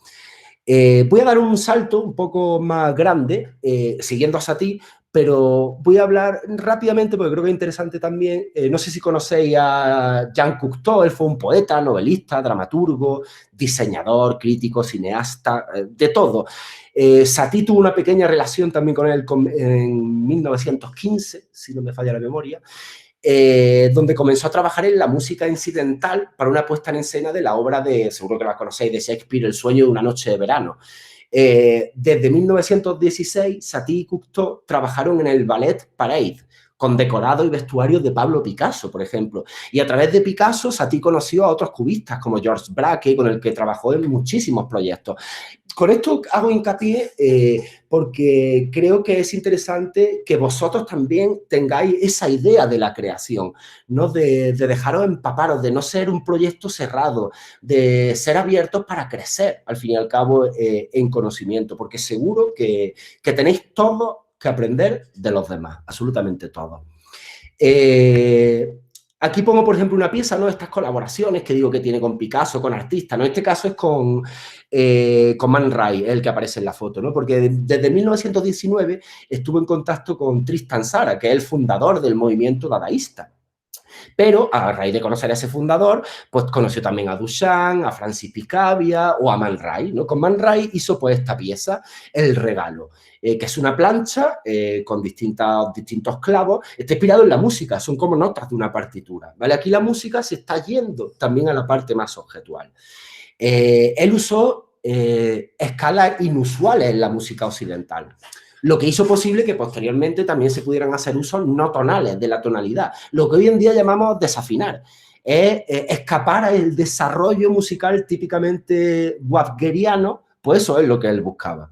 Voy a dar un salto un poco más grande, siguiendo a Satie, pero voy a hablar rápidamente porque creo que es interesante también. No sé si conocéis a Jean Cocteau. Él fue un poeta, novelista, dramaturgo, diseñador, crítico, cineasta, de todo. Satie tuvo una pequeña relación también con él en 1915, si no me falla la memoria, donde comenzó a trabajar en la música incidental para una puesta en escena de la obra de, seguro que la conocéis, de Shakespeare, El sueño de una noche de verano. Desde 1916, Satie y Cocteau trabajaron en el Ballet Parade, con decorado y vestuarios de Pablo Picasso, por ejemplo. Y a través de Picasso, Satie conoció a otros cubistas, como Georges Braque, con el que trabajó en muchísimos proyectos. Con esto hago hincapié porque creo que es interesante que vosotros también tengáis esa idea de la creación, ¿no? De dejaros empaparos, de no ser un proyecto cerrado, de ser abiertos para crecer, al fin y al cabo, en conocimiento, porque seguro que tenéis todo que aprender de los demás, absolutamente todo. Aquí pongo, por ejemplo, una pieza, ¿no? Estas colaboraciones que digo que tiene con Picasso, con artistas, ¿no? En este caso es con Man Ray, el que aparece en la foto, ¿no? Porque desde 1919 estuvo en contacto con Tristan Tzara, que es el fundador del movimiento dadaísta. Pero a raíz de conocer a ese fundador, pues conoció también a Duchamp, a Francis Picabia o a Man Ray, ¿no? Con Man Ray hizo pues esta pieza, El regalo, que es una plancha con distintos clavos. Está inspirado en la música, son como notas de una partitura, ¿vale? Aquí la música se está yendo también a la parte más objetual. Él usó escalas inusuales en la música occidental, lo que hizo posible que posteriormente también se pudieran hacer usos no tonales de la tonalidad, lo que hoy en día llamamos desafinar. Es escapar al desarrollo musical típicamente wagneriano, pues eso es lo que él buscaba.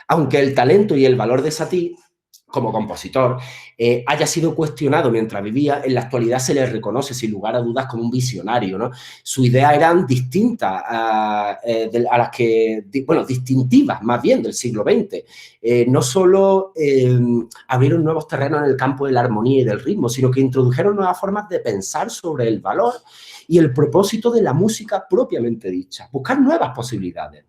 Aunque el talento y el valor de Satie como compositor haya sido cuestionado mientras vivía, en la actualidad se le reconoce sin lugar a dudas como un visionario, ¿no? Sus ideas eran distintas a las que, bueno, distintivas más bien del siglo XX. No solo abrieron nuevos terrenos en el campo de la armonía y del ritmo, sino que introdujeron nuevas formas de pensar sobre el valor y el propósito de la música propiamente dicha, buscar nuevas posibilidades.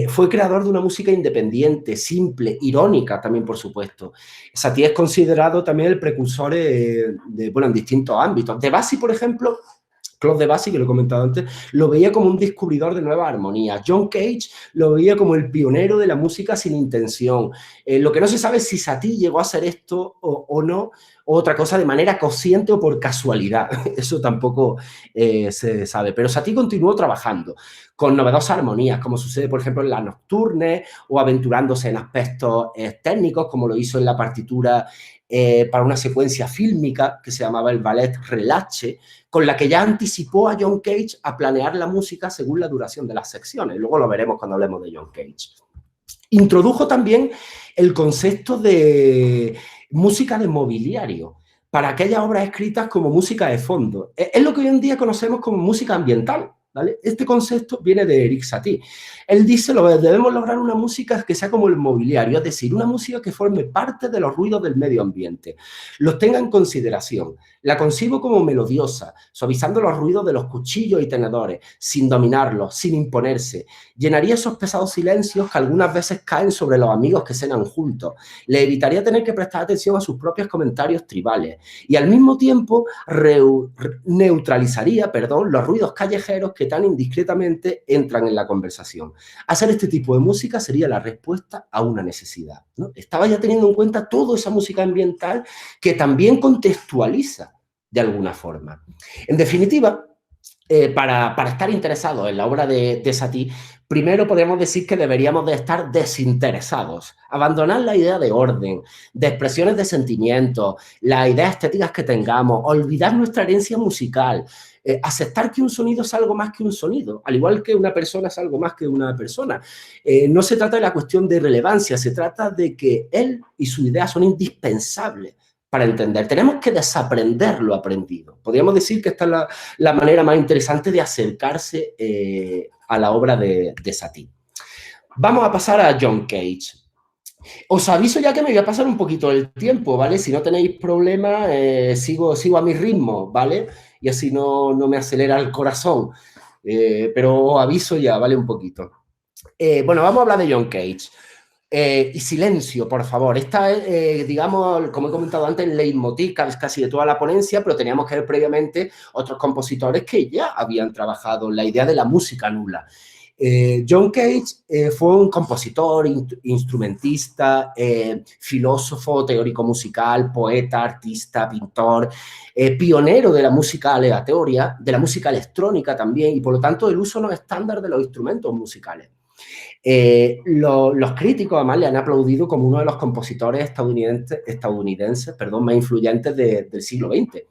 Fue creador de una música independiente, simple, irónica también, por supuesto. Satie es considerado también el precursor bueno, en distintos ámbitos. Debussy, por ejemplo, Claude Debussy, que lo he comentado antes, lo veía como un descubridor de nuevas armonías. John Cage lo veía como el pionero de la música sin intención. Lo que no se sabe es si Satie llegó a hacer esto o no, o otra cosa de manera consciente o por casualidad. Eso tampoco se sabe. Pero Satie continuó trabajando con novedosas armonías, como sucede, por ejemplo, en las nocturnes, o aventurándose en aspectos técnicos, como lo hizo en la partitura para una secuencia fílmica que se llamaba el Ballet Relaxe, con la que ya anticipó a John Cage a planear la música según la duración de las secciones. Luego lo veremos cuando hablemos de John Cage. Introdujo también el concepto de música de mobiliario, para aquellas obras escritas como música de fondo. Es lo que hoy en día conocemos como música ambiental, ¿vale? Este concepto viene de Erik Satie. Él dice, debemos lograr una música que sea como el mobiliario, es decir, una música que forme parte de los ruidos del medio ambiente, los tenga en consideración. La concibo como melodiosa, suavizando los ruidos de los cuchillos y tenedores, sin dominarlos, sin imponerse. Llenaría esos pesados silencios que algunas veces caen sobre los amigos que cenan juntos. Le evitaría tener que prestar atención a sus propios comentarios tribales. Y al mismo tiempo neutralizaría, los ruidos callejeros que tan indiscretamente entran en la conversación. Hacer este tipo de música sería la respuesta a una necesidad, ¿no? Estaba ya teniendo en cuenta toda esa música ambiental que también contextualiza de alguna forma. En definitiva, para estar interesados en la obra de Satie, primero podríamos decir que deberíamos de estar desinteresados, abandonar la idea de orden, de expresiones de sentimientos, las ideas estéticas que tengamos, olvidar nuestra herencia musical, aceptar que un sonido es algo más que un sonido, al igual que una persona es algo más que una persona. No se trata de la cuestión de relevancia, se trata de que él y su idea son indispensables para entender. Tenemos que desaprender lo aprendido. Podríamos decir que esta es la manera más interesante de acercarse a la obra de Satie. Vamos a pasar a John Cage. Os aviso ya que me voy a pasar un poquito el tiempo, ¿vale? Si no tenéis problema, sigo a mi ritmo, ¿vale? Y así no me acelera el corazón. Pero os aviso ya, ¿vale? Un poquito. Bueno, vamos a hablar de John Cage. Y silencio, por favor. Esta es, digamos, como he comentado antes, el leitmotiv casi de toda la ponencia, pero teníamos que ver previamente otros compositores que ya habían trabajado en la idea de la música nula. John Cage fue un compositor, instrumentista, filósofo, teórico musical, poeta, artista, pintor, pionero de la música aleatoria, de la música electrónica también, y por lo tanto el uso no estándar de los instrumentos musicales. Los críticos además le han aplaudido como uno de los compositores estadounidenses más influyentes del siglo XX.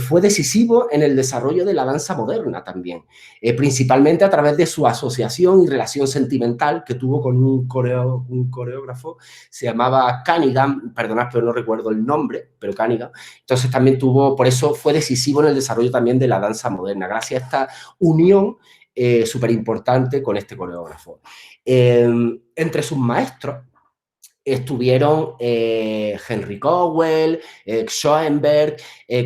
Fue decisivo en el desarrollo de la danza moderna también, principalmente a través de su asociación y relación sentimental que tuvo con un coreógrafo, se llamaba Cunningham, perdonad, pero no recuerdo el nombre, pero Cunningham. Entonces también por eso fue decisivo en el desarrollo también de la danza moderna, gracias a esta unión súper importante con este coreógrafo. Entre sus maestros estuvieron Henry Cowell, Schoenberg,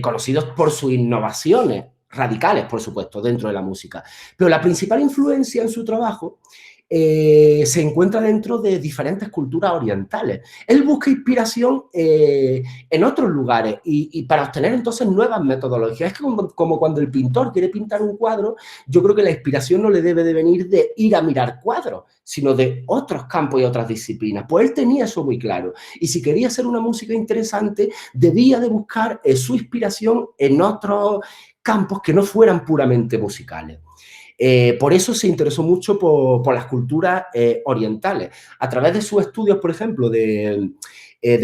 conocidos por sus innovaciones radicales, por supuesto, dentro de la música. Pero la principal influencia en su trabajo se encuentra dentro de diferentes culturas orientales. Él busca inspiración en otros lugares y para obtener entonces nuevas metodologías. Es como cuando el pintor quiere pintar un cuadro, yo creo que la inspiración no le debe de venir de ir a mirar cuadros, sino de otros campos y otras disciplinas. Pues él tenía eso muy claro. Y si quería hacer una música interesante, debía de buscar su inspiración en otros campos que no fueran puramente musicales. Por eso se interesó mucho por las culturas orientales. A través de sus estudios, por ejemplo, de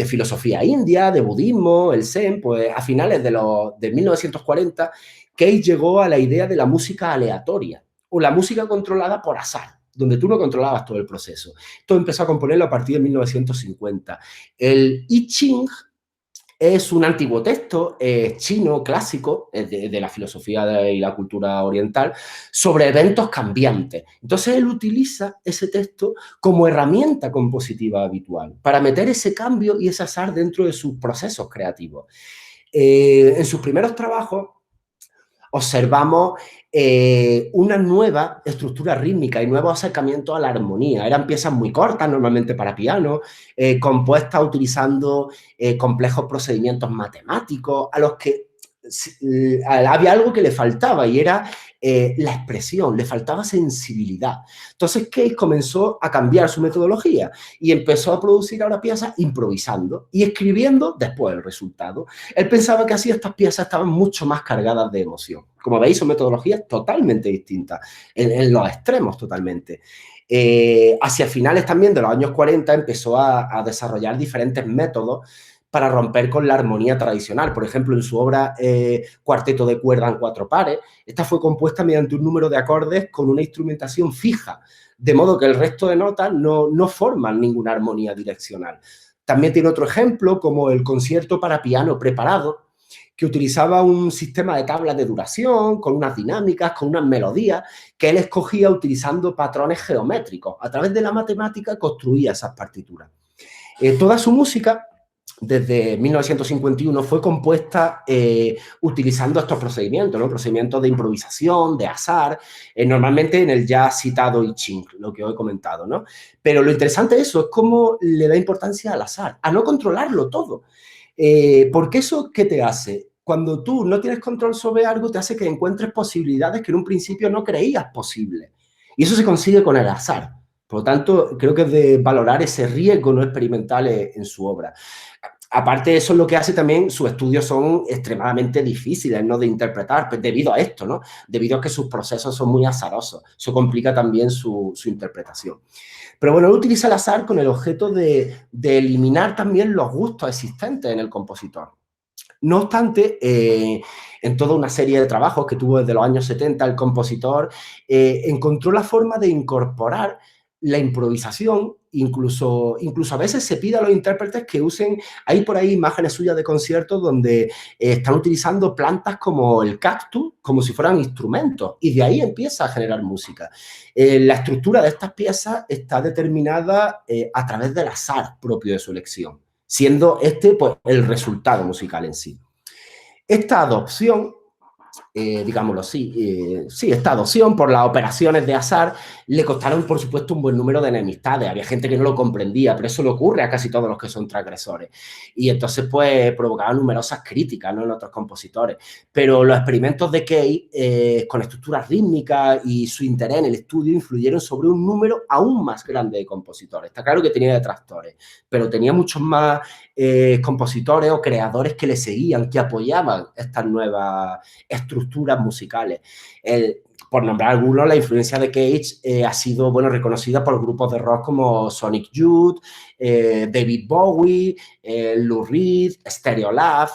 filosofía india, de budismo, el Zen, pues a finales de 1940, Cage llegó a la idea de la música aleatoria o la música controlada por azar, donde tú no controlabas todo el proceso. Esto empezó a componerlo a partir de 1950. El I Ching es un antiguo texto chino clásico de la filosofía y la cultura oriental sobre eventos cambiantes. Entonces él utiliza ese texto como herramienta compositiva habitual para meter ese cambio y ese azar dentro de sus procesos creativos. En sus primeros trabajos observamos una nueva estructura rítmica y nuevos acercamientos a la armonía. Eran piezas muy cortas, normalmente para piano, compuestas utilizando complejos procedimientos matemáticos, a los que había algo que le faltaba y era la expresión, le faltaba sensibilidad. Entonces Cage comenzó a cambiar su metodología y empezó a producir ahora piezas improvisando y escribiendo después el resultado. Él pensaba que así estas piezas estaban mucho más cargadas de emoción. Como veis, son metodologías totalmente distintas, en los extremos totalmente. Hacia finales también de los años 40 empezó a desarrollar diferentes métodos para romper con la armonía tradicional. Por ejemplo, en su obra Cuarteto de cuerda en cuatro pares, esta fue compuesta mediante un número de acordes con una instrumentación fija, de modo que el resto de notas no forman ninguna armonía direccional. También tiene otro ejemplo, como el concierto para piano preparado, que utilizaba un sistema de tablas de duración, con unas dinámicas, con unas melodías, que él escogía utilizando patrones geométricos. A través de la matemática construía esas partituras. Toda su música, desde 1951, fue compuesta utilizando estos procedimientos, ¿no? Procedimientos de improvisación, de azar, normalmente en el ya citado I Ching, lo que os he comentado, ¿no? Pero lo interesante de eso es cómo le da importancia al azar, a no controlarlo todo. Porque eso, ¿qué te hace? Cuando tú no tienes control sobre algo, te hace que encuentres posibilidades que en un principio no creías posibles. Y eso se consigue con el azar. Por lo tanto, creo que es de valorar ese riesgo no experimental en su obra. Aparte, eso es lo que hace también, sus estudios son extremadamente difíciles, ¿no?, de interpretar, pues debido a esto, ¿no? Debido a que sus procesos son muy azarosos. Eso complica también su interpretación. Pero bueno, él utiliza el azar con el objeto de eliminar también los gustos existentes en el compositor. No obstante, en toda una serie de trabajos que tuvo desde los años 70, el compositor encontró la forma de incorporar la improvisación, incluso a veces se pide a los intérpretes que usen, hay por ahí imágenes suyas de conciertos donde están utilizando plantas como el cactus, como si fueran instrumentos, y de ahí empieza a generar música. La estructura de estas piezas está determinada a través del azar propio de su elección, siendo este, pues, el resultado musical en sí. Esta adopción, digámoslo así, sí, esta adopción por las operaciones de azar le costaron, por supuesto, un buen número de enemistades. Había gente que no lo comprendía, pero eso le ocurre a casi todos los que son transgresores. Y entonces, pues, provocaba numerosas críticas, ¿no?, en otros compositores. Pero los experimentos de Cage, con estructuras rítmicas y su interés en el estudio, influyeron sobre un número aún más grande de compositores. Está claro que tenía detractores, pero tenía muchos más compositores o creadores que le seguían, que apoyaban estas nuevas estructuras musicales. Por nombrar algunos, la influencia de Cage ha sido, bueno, reconocida por grupos de rock como Sonic Youth, David Bowie, Lou Reed, Stereolab,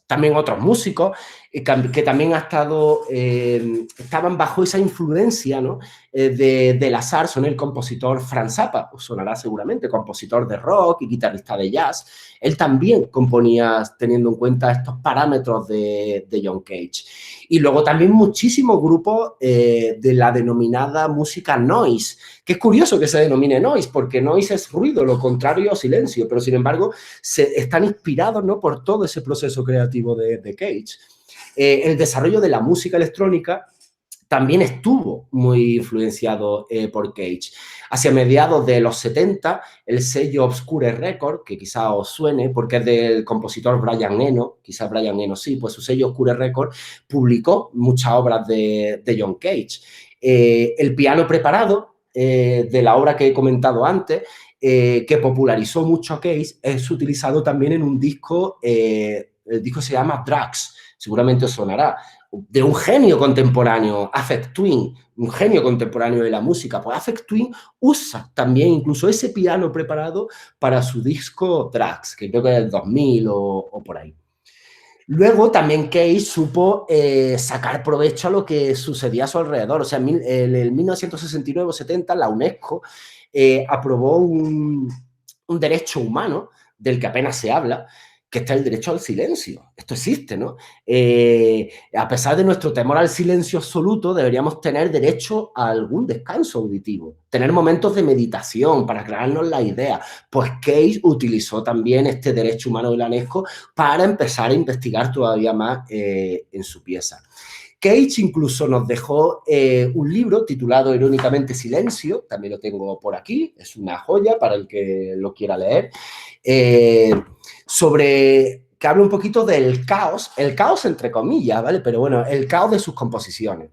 también otros músicos que también estaban bajo esa influencia, ¿no?, del azar. Son el compositor Frank Zappa, os sonará seguramente, compositor de rock y guitarrista de jazz. Él también componía teniendo en cuenta estos parámetros de John Cage. Y luego también muchísimos grupos de la denominada música noise, que es curioso que se denomine noise, porque noise es ruido, lo contrario a silencio, pero sin embargo están inspirados, ¿no?, por todo ese proceso creativo de Cage. El desarrollo de la música electrónica también estuvo muy influenciado por Cage. Hacia mediados de los 70, el sello Obscure Records, que quizá os suene porque es del compositor Brian Eno, quizá Brian Eno sí, pues su sello Obscure Records publicó muchas obras de John Cage. El piano preparado, de la obra que he comentado antes, que popularizó mucho a Cage, es utilizado también en un disco, el disco se llama Drugs, seguramente os sonará, de un genio contemporáneo, Aphex Twin, un genio contemporáneo de la música. Pues Aphex Twin usa también incluso ese piano preparado para su disco Drugs, que creo que es del 2000 o por ahí. Luego también Cage supo sacar provecho a lo que sucedía a su alrededor. O sea, en el 1969 o 70 la UNESCO aprobó un derecho humano del que apenas se habla, que está el derecho al silencio. Esto existe, ¿no? A pesar de nuestro temor al silencio absoluto, deberíamos tener derecho a algún descanso auditivo, tener momentos de meditación para crearnos la idea. Pues Cage utilizó también este derecho humano de la UNESCO para empezar a investigar todavía más en su pieza. Cage incluso nos dejó un libro titulado irónicamente Silencio, también lo tengo por aquí, es una joya para el que lo quiera leer, que habla un poquito del caos, el caos entre comillas, ¿vale? Pero bueno, el caos de sus composiciones.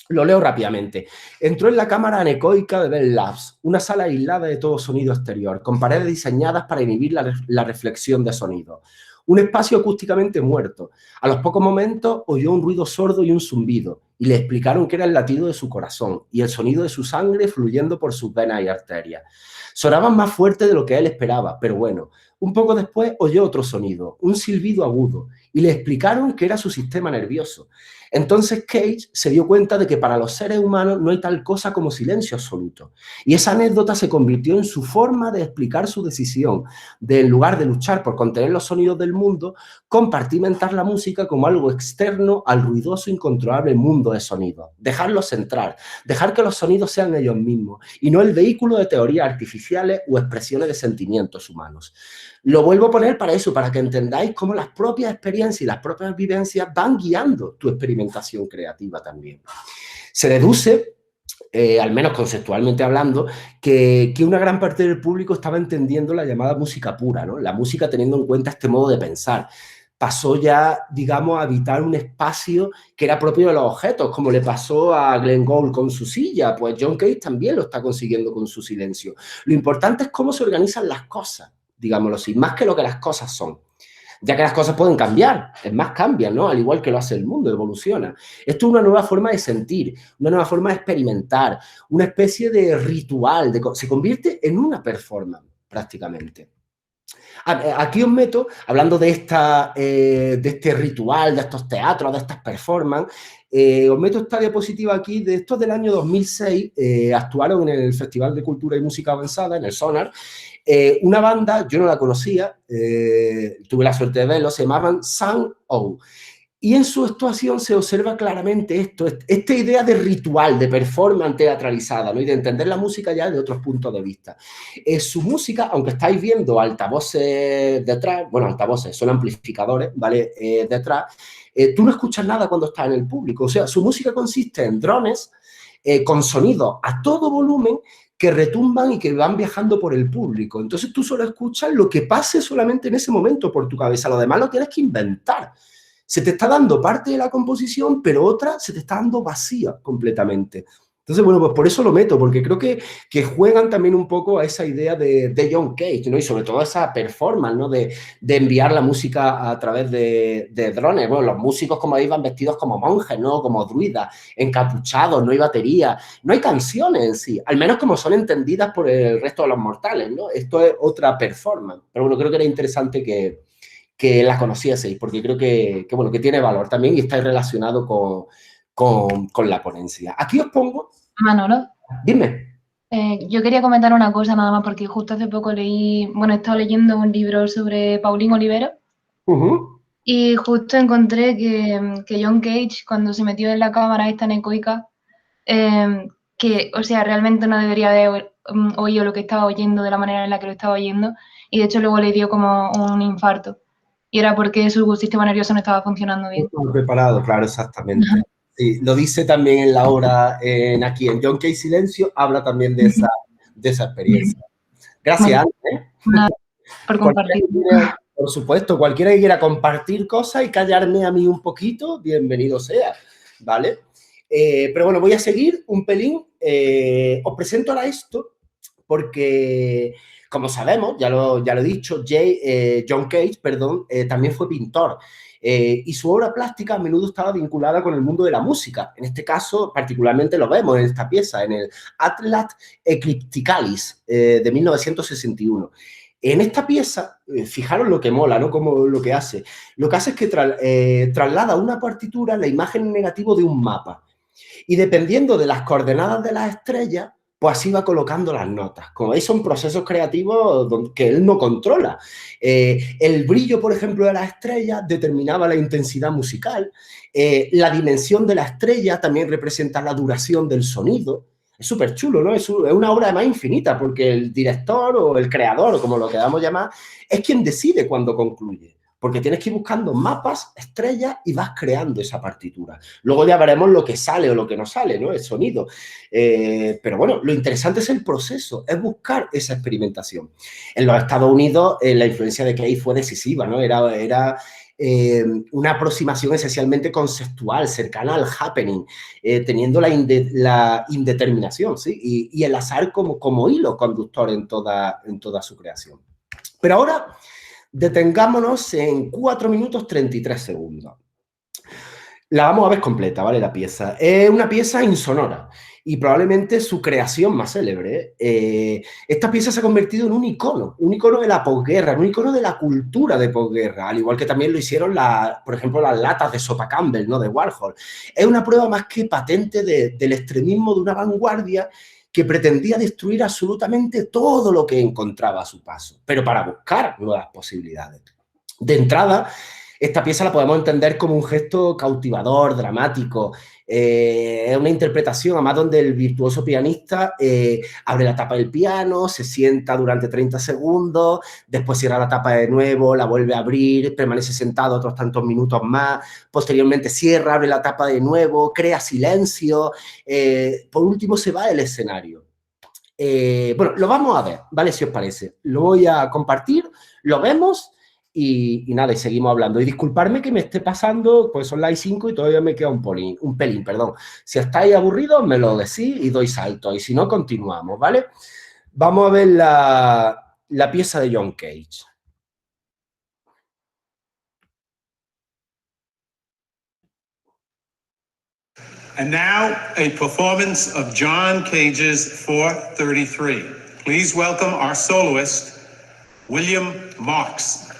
Lo leo rápidamente. Entró en la cámara anecoica de Bell Labs, una sala aislada de todo sonido exterior, con paredes diseñadas para inhibir la reflexión de sonido. Un espacio acústicamente muerto. A los pocos momentos oyó un ruido sordo y un zumbido, y le explicaron que era el latido de su corazón y el sonido de su sangre fluyendo por sus venas y arterias. Sonaban más fuerte de lo que él esperaba, pero bueno, Un poco después oyó otro sonido, un silbido agudo, y le explicaron que era su sistema nervioso. Entonces Cage se dio cuenta de que para los seres humanos no hay tal cosa como silencio absoluto. Y esa anécdota se convirtió en su forma de explicar su decisión, de en lugar de luchar por contener los sonidos del mundo, compartimentar la música como algo externo al ruidoso, incontrolable mundo de sonidos. Dejarlos entrar, dejar que los sonidos sean ellos mismos y no el vehículo de teorías artificiales o expresiones de sentimientos humanos. Lo vuelvo a poner para eso, para que entendáis cómo las propias experiencias y las propias vivencias van guiando tu experimentación creativa también. Se deduce, al menos conceptualmente hablando, que una gran parte del público estaba entendiendo la llamada música pura, ¿no? La música teniendo en cuenta este modo de pensar. Pasó ya, digamos, a habitar un espacio que era propio de los objetos, como le pasó a Glenn Gould con su silla, pues John Cage también lo está consiguiendo con su silencio. Lo importante es cómo se organizan las cosas, digámoslo así, más que lo que las cosas son. Ya que las cosas pueden cambiar, es más, cambian, ¿no? Al igual que lo hace el mundo, evoluciona. Esto es una nueva forma de sentir, una nueva forma de experimentar, una especie de ritual, se convierte en una performance, prácticamente. Aquí os meto, hablando de este ritual, de estos teatros, de estas performances, os meto esta diapositiva aquí, de estos del año 2006, actuaron en el Festival de Cultura y Música Avanzada, en el Sonar, una banda, yo no la conocía, tuve la suerte de verlo, se llamaban Sang-O. Y en su actuación se observa claramente esta idea de ritual, de performance teatralizada, ¿no? Y de entender la música ya de otros puntos de vista. Su música, aunque estáis viendo altavoces detrás, bueno, altavoces, son amplificadores, ¿vale? Detrás, tú no escuchas nada cuando estás en el público. O sea, su música consiste en drones con sonidos a todo volumen que retumban y que van viajando por el público. Entonces tú solo escuchas lo que pase solamente en ese momento por tu cabeza. Lo demás lo tienes que inventar. Se te está dando parte de la composición, pero otra se te está dando vacía completamente. Entonces, bueno, pues por eso lo meto, porque creo que juegan también un poco a esa idea de John Cage, ¿no? Y sobre todo esa performance, ¿no? De enviar la música a través de drones. Bueno, los músicos, como veis, van vestidos como monjes, ¿no? Como druidas, encapuchados, no hay batería, no hay canciones en sí, al menos como son entendidas por el resto de los mortales, ¿no? Esto es otra performance. Pero bueno, creo que era interesante que las conocieseis, porque creo bueno, que tiene valor también y está relacionado con la ponencia. Aquí os pongo... Manolo. Dime. Yo quería comentar una cosa nada más, porque justo hace poco he estado leyendo un libro sobre Pauline Olivero, y justo encontré que John Cage, cuando se metió en la cámara esta anecoica, o sea, realmente no debería haber oído lo que estaba oyendo de la manera en la que lo estaba oyendo, y de hecho luego le dio como un infarto. Y era porque su sistema nervioso no estaba funcionando bien. Preparado, claro, exactamente. Sí, lo dice también en la obra, aquí en John Cage Silencio, habla también de esa experiencia. Gracias, Nada, por compartir. Por supuesto, cualquiera que quiera compartir cosas y callarme a mí un poquito, bienvenido sea, ¿vale? Pero bueno, voy a seguir un pelín. Os presento ahora esto porque... Como sabemos, ya lo he dicho, John Cage, también fue pintor y su obra plástica a menudo estaba vinculada con el mundo de la música. En este caso, particularmente lo vemos en esta pieza, en el Atlas Eclipticalis de 1961. En esta pieza, fijaros lo que mola, ¿no? Como lo que hace. Lo que hace es que traslada a una partitura la imagen en negativo de un mapa. Y dependiendo de las coordenadas de las estrellas, pues así va colocando las notas. Como veis, son procesos creativos que él no controla. El brillo, por ejemplo, de las estrellas determinaba la intensidad musical. La dimensión de la estrella también representa la duración del sonido. Es súper chulo, ¿no? Es una obra además infinita, porque el director o el creador, o como lo queramos llamar, es quien decide cuándo concluye. Porque tienes que ir buscando mapas, estrellas y vas creando esa partitura. Luego ya veremos lo que sale o lo que no sale, ¿no? El sonido. Pero bueno, lo interesante es el proceso, es buscar esa experimentación. En los Estados Unidos la influencia de Cage fue decisiva, ¿no? Era una aproximación esencialmente conceptual, cercana al happening, teniendo la indeterminación, ¿sí? Y el azar como hilo conductor en toda su creación. Pero ahora... detengámonos en 4 minutos 33 segundos. La vamos a ver completa, ¿vale? La pieza. Es una pieza insonora. y probablemente su creación más célebre. Esta pieza se ha convertido en un icono de la posguerra, un icono de la cultura de posguerra, al igual que también lo hicieron, por ejemplo, las latas de sopa Campbell, ¿no?, de Warhol. Es una prueba más que patente del extremismo de una vanguardia que pretendía destruir absolutamente todo lo que encontraba a su paso, pero para buscar nuevas posibilidades. De entrada, esta pieza la podemos entender como un gesto cautivador, dramático. Es una interpretación, además, donde el virtuoso pianista abre la tapa del piano, se sienta durante 30 segundos, después cierra la tapa de nuevo, la vuelve a abrir, permanece sentado otros tantos minutos más, posteriormente cierra, abre la tapa de nuevo, crea silencio, por último se va del escenario. Bueno, lo vamos a ver, ¿vale? Si os parece. Lo voy a compartir, lo vemos y nada, y seguimos hablando. Y disculparme que me esté pasando, pues son las 5 y todavía me queda un pelín, perdón. Si estáis aburridos, me lo decís y doy salto. Y si no, continuamos, ¿vale? Vamos a ver la pieza de John Cage. And now, a performance of John Cage's 433. Please welcome our soloist, William Marks.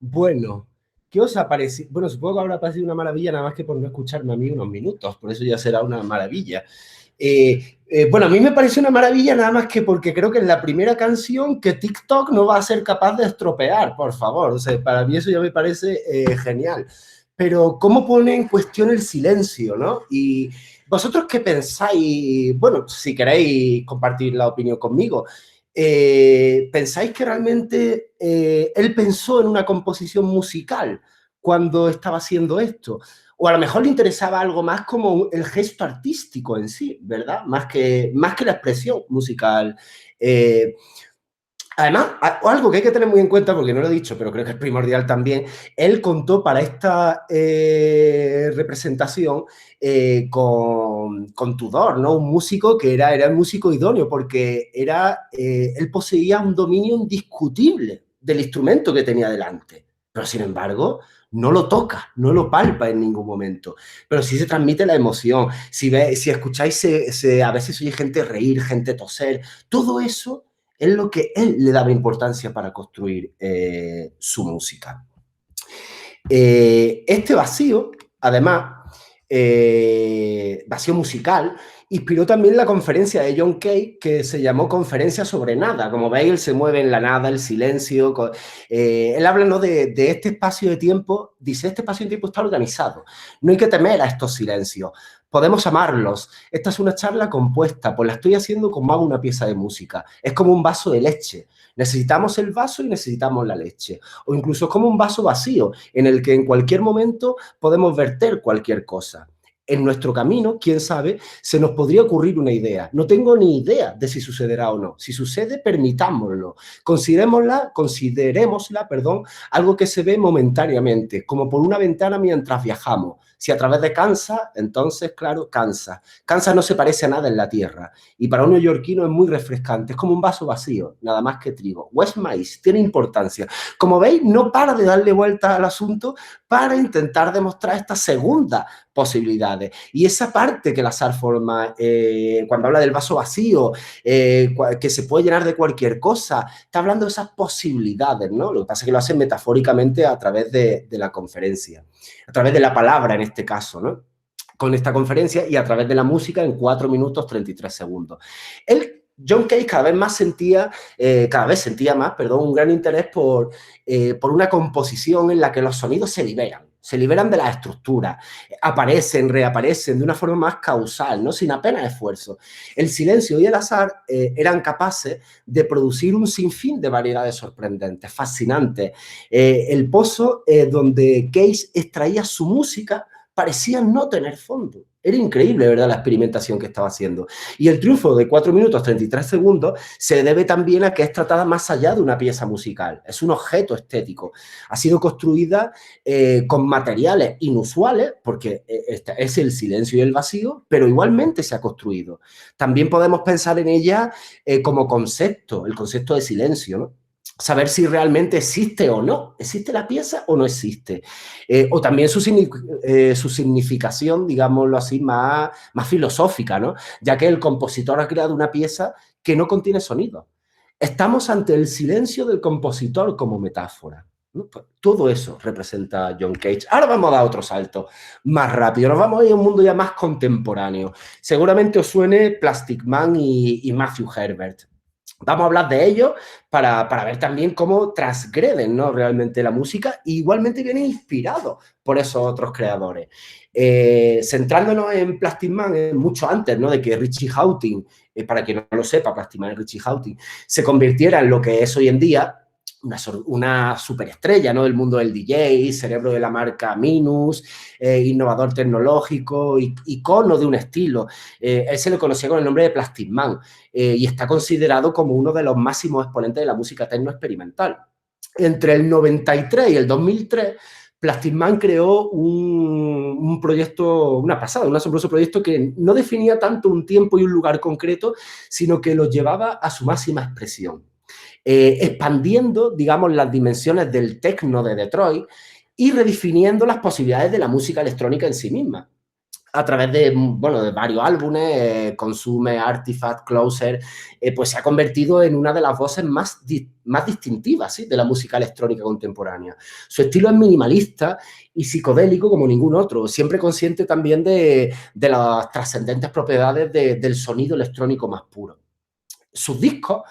Bueno, ¿qué os ha parecido? Bueno, supongo que habrá parecido una maravilla nada más que por no escucharme a mí unos minutos, por eso ya será una maravilla. Bueno, a mí me parece una maravilla nada más que porque creo que es la primera canción que TikTok no va a ser capaz de estropear, por favor. O sea, para mí eso ya me parece genial. Pero cómo pone en cuestión el silencio, ¿no? Y vosotros qué pensáis, bueno, si queréis compartir la opinión conmigo, ¿pensáis que realmente él pensó en una composición musical cuando estaba haciendo esto? O a lo mejor le interesaba algo más como el gesto artístico en sí, ¿verdad? Más que la expresión musical. Además, algo que hay que tener muy en cuenta, porque no lo he dicho, pero creo que es primordial también, él contó para esta representación con Tudor, ¿no? Un músico que era un músico idóneo, porque él poseía un dominio indiscutible del instrumento que tenía delante. Pero, sin embargo, no lo toca, no lo palpa en ningún momento. Pero sí se transmite la emoción. Si escucháis, a veces se oye gente reír, gente toser. Todo eso es lo que él le daba importancia para construir su música. Este vacío, además, vacío musical, inspiró también la conferencia de John Cage, que se llamó Conferencia sobre Nada. Como veis, él se mueve en la nada, el silencio. Él habla, ¿no?, de este espacio de tiempo. Dice, este espacio de tiempo está organizado. No hay que temer a estos silencios. Podemos amarlos. Esta es una charla compuesta, pues la estoy haciendo como hago una pieza de música. Es como un vaso de leche. Necesitamos el vaso y necesitamos la leche. O incluso es como un vaso vacío, en el que en cualquier momento podemos verter cualquier cosa. En nuestro camino, quién sabe, se nos podría ocurrir una idea. No tengo ni idea de si sucederá o no. Si sucede, permitámoslo. Considerémosla, algo que se ve momentáneamente, como por una ventana mientras viajamos. Si a través de Kansas, entonces, claro, Kansas. Kansas no se parece a nada en la tierra. Y para un neoyorquino es muy refrescante. Es como un vaso vacío, nada más que trigo. West Mice tiene importancia. Como veis, no para de darle vueltas al asunto para intentar demostrar estas segundas posibilidades. Y esa parte que Lasar forma cuando habla del vaso vacío, que se puede llenar de cualquier cosa, está hablando de esas posibilidades, ¿no? Lo que pasa es que lo hacen metafóricamente a través de la conferencia, a través de la palabra en este caso, ¿no? Con esta conferencia y a través de la música en 4 minutos 33 segundos. John Cage cada vez sentía más, un gran interés por una composición en la que los sonidos se liberan de las estructuras, aparecen, reaparecen de una forma más causal, ¿no? Sin apenas esfuerzo. El silencio y el azar eran capaces de producir un sinfín de variedades sorprendentes, fascinantes. El pozo donde Cage extraía su música parecía no tener fondo. Era increíble, ¿verdad?, la experimentación que estaba haciendo. Y el triunfo de 4 minutos 33 segundos se debe también a que es tratada más allá de una pieza musical. Es un objeto estético. Ha sido construida con materiales inusuales, porque es el silencio y el vacío, pero igualmente se ha construido. También podemos pensar en ella como concepto, el concepto de silencio, ¿no? Saber si realmente existe o no. ¿Existe la pieza o no existe? O también su significación, digámoslo así, más filosófica, ¿no? Ya que el compositor ha creado una pieza que no contiene sonido. Estamos ante el silencio del compositor como metáfora, ¿no? Pues todo eso representa John Cage. Ahora vamos a dar otro salto más rápido. Nos vamos a ir a un mundo ya más contemporáneo. Seguramente os suene Plastic Man y Matthew Herbert. Vamos a hablar de ellos para ver también cómo transgreden, ¿no?, realmente la música, y igualmente vienen inspirados por esos otros creadores. Centrándonos en Plastic Man, mucho antes, ¿no?, de que Richie Hawtin, para quien no lo sepa, Plastic Man y Richie Hawtin, se convirtiera en lo que es hoy en día una superestrella, ¿no?, del mundo del DJ, cerebro de la marca Minus, innovador tecnológico, icono de un estilo. Él se le conocía con el nombre de Plastic Man y está considerado como uno de los máximos exponentes de la música techno experimental. Entre el 93 y el 2003, Plastic Man creó un proyecto, un asombroso proyecto que no definía tanto un tiempo y un lugar concreto, sino que lo llevaba a su máxima expresión. Expandiendo, digamos, las dimensiones del techno de Detroit y redefiniendo las posibilidades de la música electrónica en sí misma. A través de varios álbumes, Consume, Artifact, Closer, pues se ha convertido en una de las voces más distintivas, ¿sí?, de la música electrónica contemporánea. Su estilo es minimalista y psicodélico como ningún otro, siempre consciente también de las trascendentes propiedades del sonido electrónico más puro. Sus discos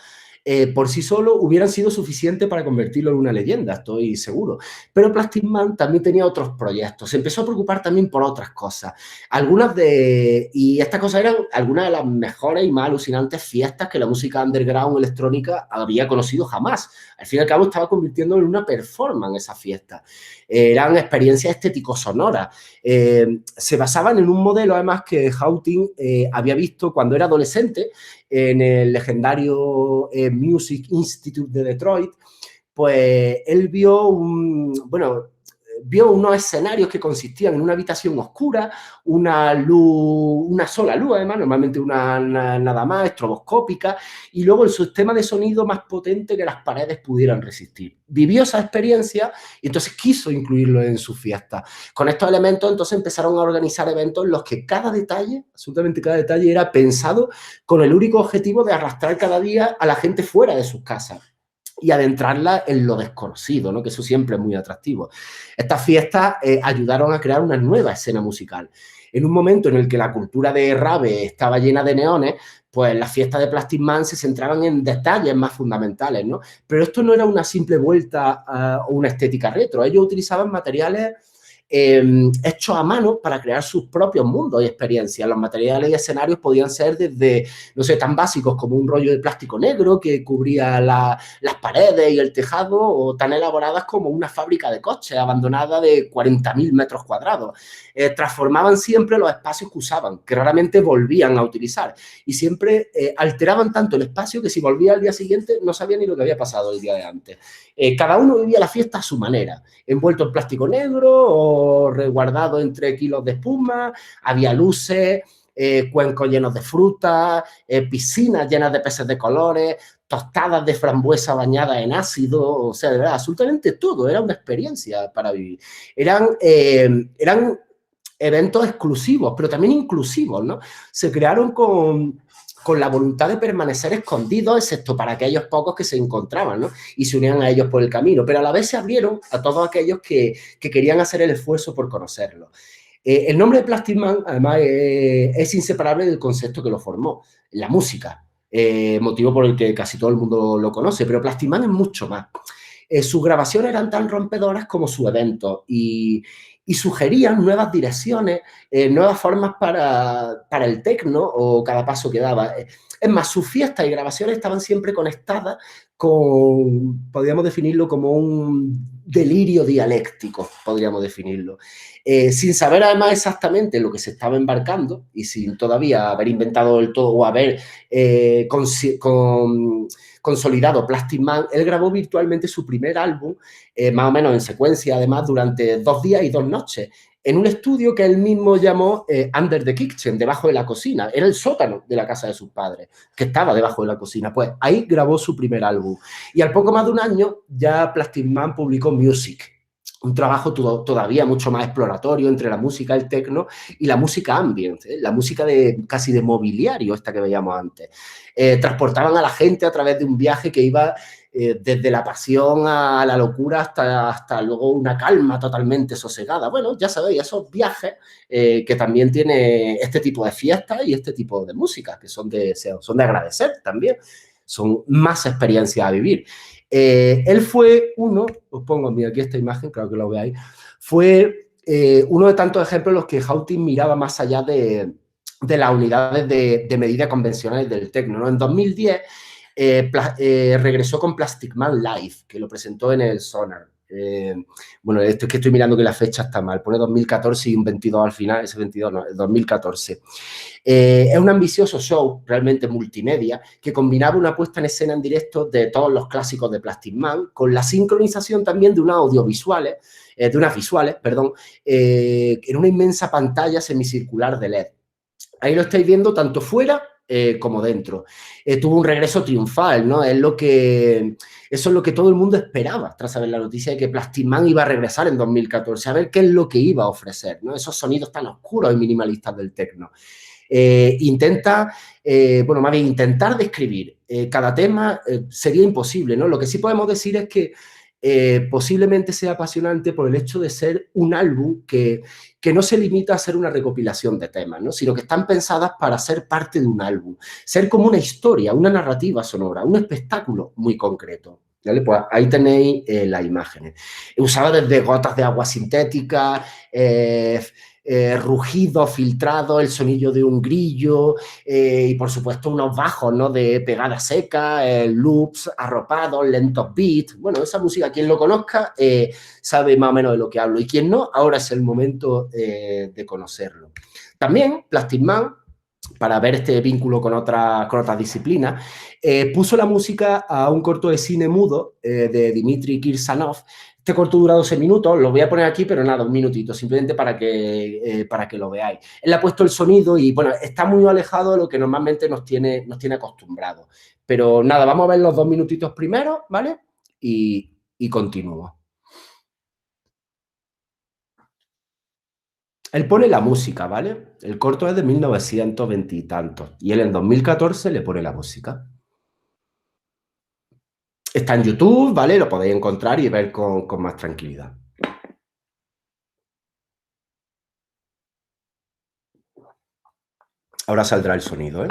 por sí solo hubieran sido suficientes para convertirlo en una leyenda, estoy seguro. Pero Plastic Man también tenía otros proyectos. Se empezó a preocupar también por otras cosas. Y estas cosas eran algunas de las mejores y más alucinantes fiestas que la música underground electrónica había conocido jamás. Al fin y al cabo estaba convirtiendo en una performance esa fiesta. Eran experiencias estético-sonoras. Se basaban en un modelo, además, que Hawtin había visto cuando era adolescente en el legendario Music Institute de Detroit. Pues él vio unos escenarios que consistían en una habitación oscura, una sola luz, además, normalmente nada más, estroboscópica, y luego el sistema de sonido más potente que las paredes pudieran resistir. Vivió esa experiencia y entonces quiso incluirlo en su fiesta. Con estos elementos, entonces, empezaron a organizar eventos en los que cada detalle, absolutamente cada detalle, era pensado con el único objetivo de arrastrar cada día a la gente fuera de sus casas y adentrarla en lo desconocido, ¿no?, que eso siempre es muy atractivo. Estas fiestas ayudaron a crear una nueva escena musical. En un momento en el que la cultura de rave estaba llena de neones, pues las fiestas de Plastic Man se centraban en detalles más fundamentales, ¿no? Pero esto no era una simple vuelta o una estética retro. Ellos utilizaban materiales hechos a mano para crear sus propios mundos y experiencias. Los materiales y escenarios podían ser desde, no sé, tan básicos como un rollo de plástico negro que cubría las paredes y el tejado, o tan elaboradas como una fábrica de coches abandonada de 40.000 metros cuadrados. Transformaban siempre los espacios que usaban, que raramente volvían a utilizar, y siempre alteraban tanto el espacio que si volvía al día siguiente no sabía ni lo que había pasado el día de antes. Cada uno vivía la fiesta a su manera, envuelto en plástico negro cuenco resguardado entre kilos de espuma, había luces, cuencos llenos de fruta, piscinas llenas de peces de colores, tostadas de frambuesa bañadas en ácido, o sea, de verdad, absolutamente todo, era una experiencia para vivir. Eran eventos exclusivos, pero también inclusivos, ¿no? Se crearon con la voluntad de permanecer escondidos, excepto para aquellos pocos que se encontraban, ¿no? Y se unían a ellos por el camino, pero a la vez se abrieron a todos aquellos que querían hacer el esfuerzo por conocerlo. El nombre de Plastic Man, además, es inseparable del concepto que lo formó, la música, motivo por el que casi todo el mundo lo conoce, pero Plastic Man es mucho más. Sus grabaciones eran tan rompedoras como su evento y sugerían nuevas direcciones, nuevas formas para el techno o cada paso que daba. Es más, sus fiestas y grabaciones estaban siempre conectadas con, podríamos definirlo como un delirio dialéctico, podríamos definirlo. Sin saber además exactamente lo que se estaba embarcando y sin todavía haber inventado del todo o haber consolidado Plastic Man, él grabó virtualmente su primer álbum, más o menos en secuencia, además, durante 2 días y 2 noches, en un estudio que él mismo llamó Under the Kitchen, debajo de la cocina. Era el sótano de la casa de sus padres, que estaba debajo de la cocina. Pues ahí grabó su primer álbum. Y al poco más de un año, ya Plastic Man publicó Music, un trabajo todavía mucho más exploratorio entre la música, el techno y la música ambient, la música casi de mobiliario, esta que veíamos antes. Transportaban a la gente a través de un viaje que iba desde la pasión a la locura hasta luego una calma totalmente sosegada. Bueno, ya sabéis, esos viajes que también tiene este tipo de fiestas y este tipo de música, que son de agradecer también, son más experiencias a vivir. Él fue uno, os pongo aquí esta imagen, claro que lo veáis, fue uno de tantos ejemplos en los que Hawtin miraba más allá de las unidades de medida convencionales del techno, ¿no? En 2010 regresó con Plastic Man Live, que lo presentó en el Sonar. Bueno, esto es que estoy mirando que la fecha está mal, pone 2014 y un 22 al final, ese 22 no, 2014. Es un ambicioso show, realmente multimedia, que combinaba una puesta en escena en directo de todos los clásicos de Plastic Man, con la sincronización también de unas visuales, en una inmensa pantalla semicircular de LED. Ahí lo estáis viendo tanto fuera como dentro. Tuvo un regreso triunfal, ¿no? Eso es lo que todo el mundo esperaba tras saber la noticia de que Plastic Man iba a regresar en 2014, a ver qué es lo que iba a ofrecer, ¿no? Esos sonidos tan oscuros y minimalistas del techno. Intentar describir cada tema sería imposible, ¿no? Lo que sí podemos decir es que posiblemente sea apasionante por el hecho de ser un álbum que no se limita a ser una recopilación de temas, ¿no? Sino que están pensadas para ser parte de un álbum, ser como una historia, una narrativa sonora, un espectáculo muy concreto. ¿Vale? Pues ahí tenéis las imágenes. Usaba desde gotas de agua sintética, rugidos filtrados, el sonido de un grillo y por supuesto unos bajos, ¿no? De pegada seca, loops arropados, lentos beats. Bueno, esa música, quien lo conozca sabe más o menos de lo que hablo, y quien no, ahora es el momento de conocerlo. También Plastic Man, para ver este vínculo con otras disciplinas, puso la música a un corto de cine mudo de Dmitry Kirsanov. Este corto dura 12 minutos, lo voy a poner aquí, pero nada, un minutito, simplemente para que lo veáis. Él ha puesto el sonido y, bueno, está muy alejado de lo que normalmente nos tiene acostumbrados. Pero nada, vamos a ver los 2 minutitos primero, ¿vale? Y continúo. Él pone la música, ¿vale? El corto es de 1920 y tantos, y él en 2014 le pone la música. Está en YouTube, ¿vale? Lo podéis encontrar y ver con más tranquilidad. Ahora saldrá el sonido, ¿eh?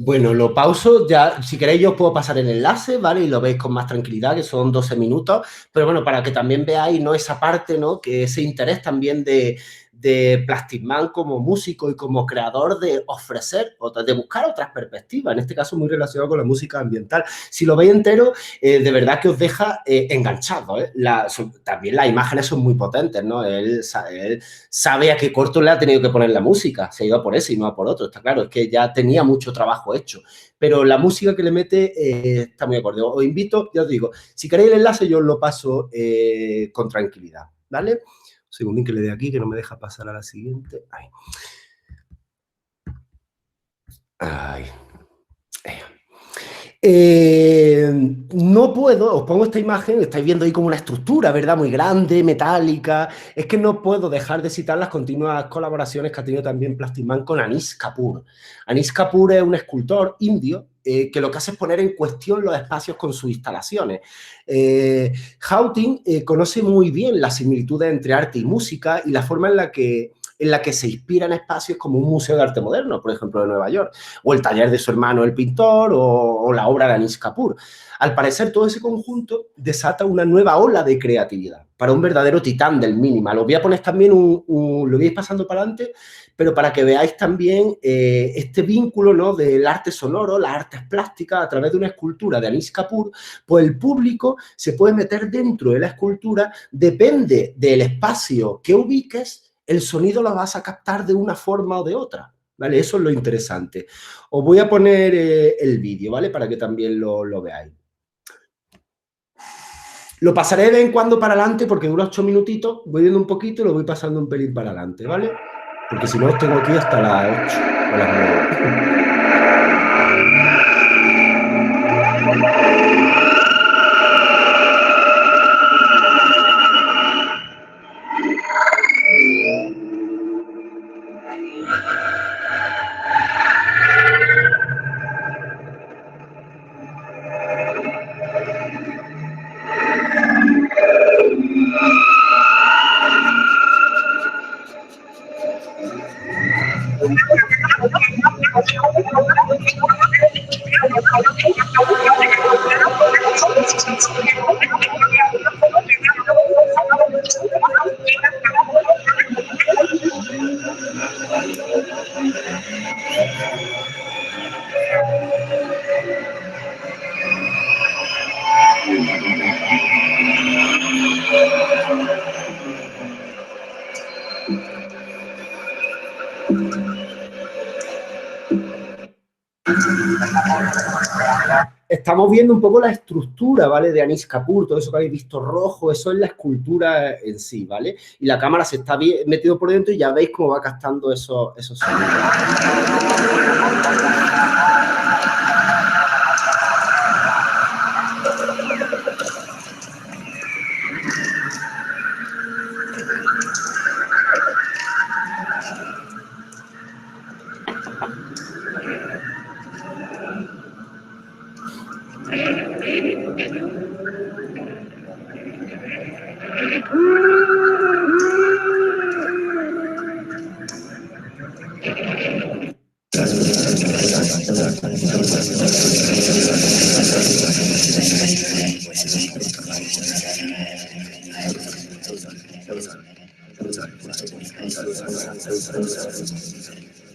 Bueno, lo pauso, ya si queréis yo os puedo pasar el enlace, ¿vale? Y lo veis con más tranquilidad, que son 12 minutos, pero bueno, para que también veáis, ¿no? Esa parte, ¿no? Que ese interés también de Plastic Man como músico y como creador de ofrecer, de buscar otras perspectivas, en este caso muy relacionado con la música ambiental. Si lo veis entero, de verdad que os deja enganchados, ¿eh? También las imágenes son muy potentes, ¿no? Él sabe a qué corto le ha tenido que poner la música, se ha ido a por ese y no a por otro, está claro, es que ya tenía mucho trabajo hecho, pero la música que le mete está muy acorde. Os invito, ya os digo, si queréis el enlace yo os lo paso con tranquilidad, ¿vale? Un segundín que le dé aquí, que no me deja pasar a la siguiente. Ay. Ay. No puedo, os pongo esta imagen, estáis viendo ahí como una estructura, ¿verdad? Muy grande, metálica. Es que no puedo dejar de citar las continuas colaboraciones que ha tenido también Plastic Man con Anish Kapoor. Anish Kapoor es un escultor indio que lo que hace es poner en cuestión los espacios con sus instalaciones. Houghton conoce muy bien las similitudes entre arte y música y la forma en la que se inspira en espacios como un museo de arte moderno, por ejemplo, de Nueva York, o el taller de su hermano, el pintor, o la obra de Anish Kapoor. Al parecer, todo ese conjunto desata una nueva ola de creatividad para un verdadero titán del minimal. Os voy a poner también lo vais pasando para adelante, pero para que veáis también este vínculo, ¿no? Del arte sonoro, las artes plásticas, a través de una escultura de Anish Kapoor, pues el público se puede meter dentro de la escultura, depende del espacio que ubiques, el sonido lo vas a captar de una forma o de otra, ¿vale? Eso es lo interesante. Os voy a poner el vídeo, ¿vale? Para que también lo veáis. Lo pasaré de vez en cuando para adelante porque dura 8 minutitos, voy viendo un poquito y lo voy pasando un pelín para adelante, ¿vale? Porque si no os tengo aquí hasta las 8 o las 9. Estamos viendo un poco la estructura, ¿vale? De Anish Kapoor, todo eso que habéis visto rojo, eso es la escultura en sí, ¿vale? Y la cámara se está metido por dentro y ya veis cómo va captando esos sonidos.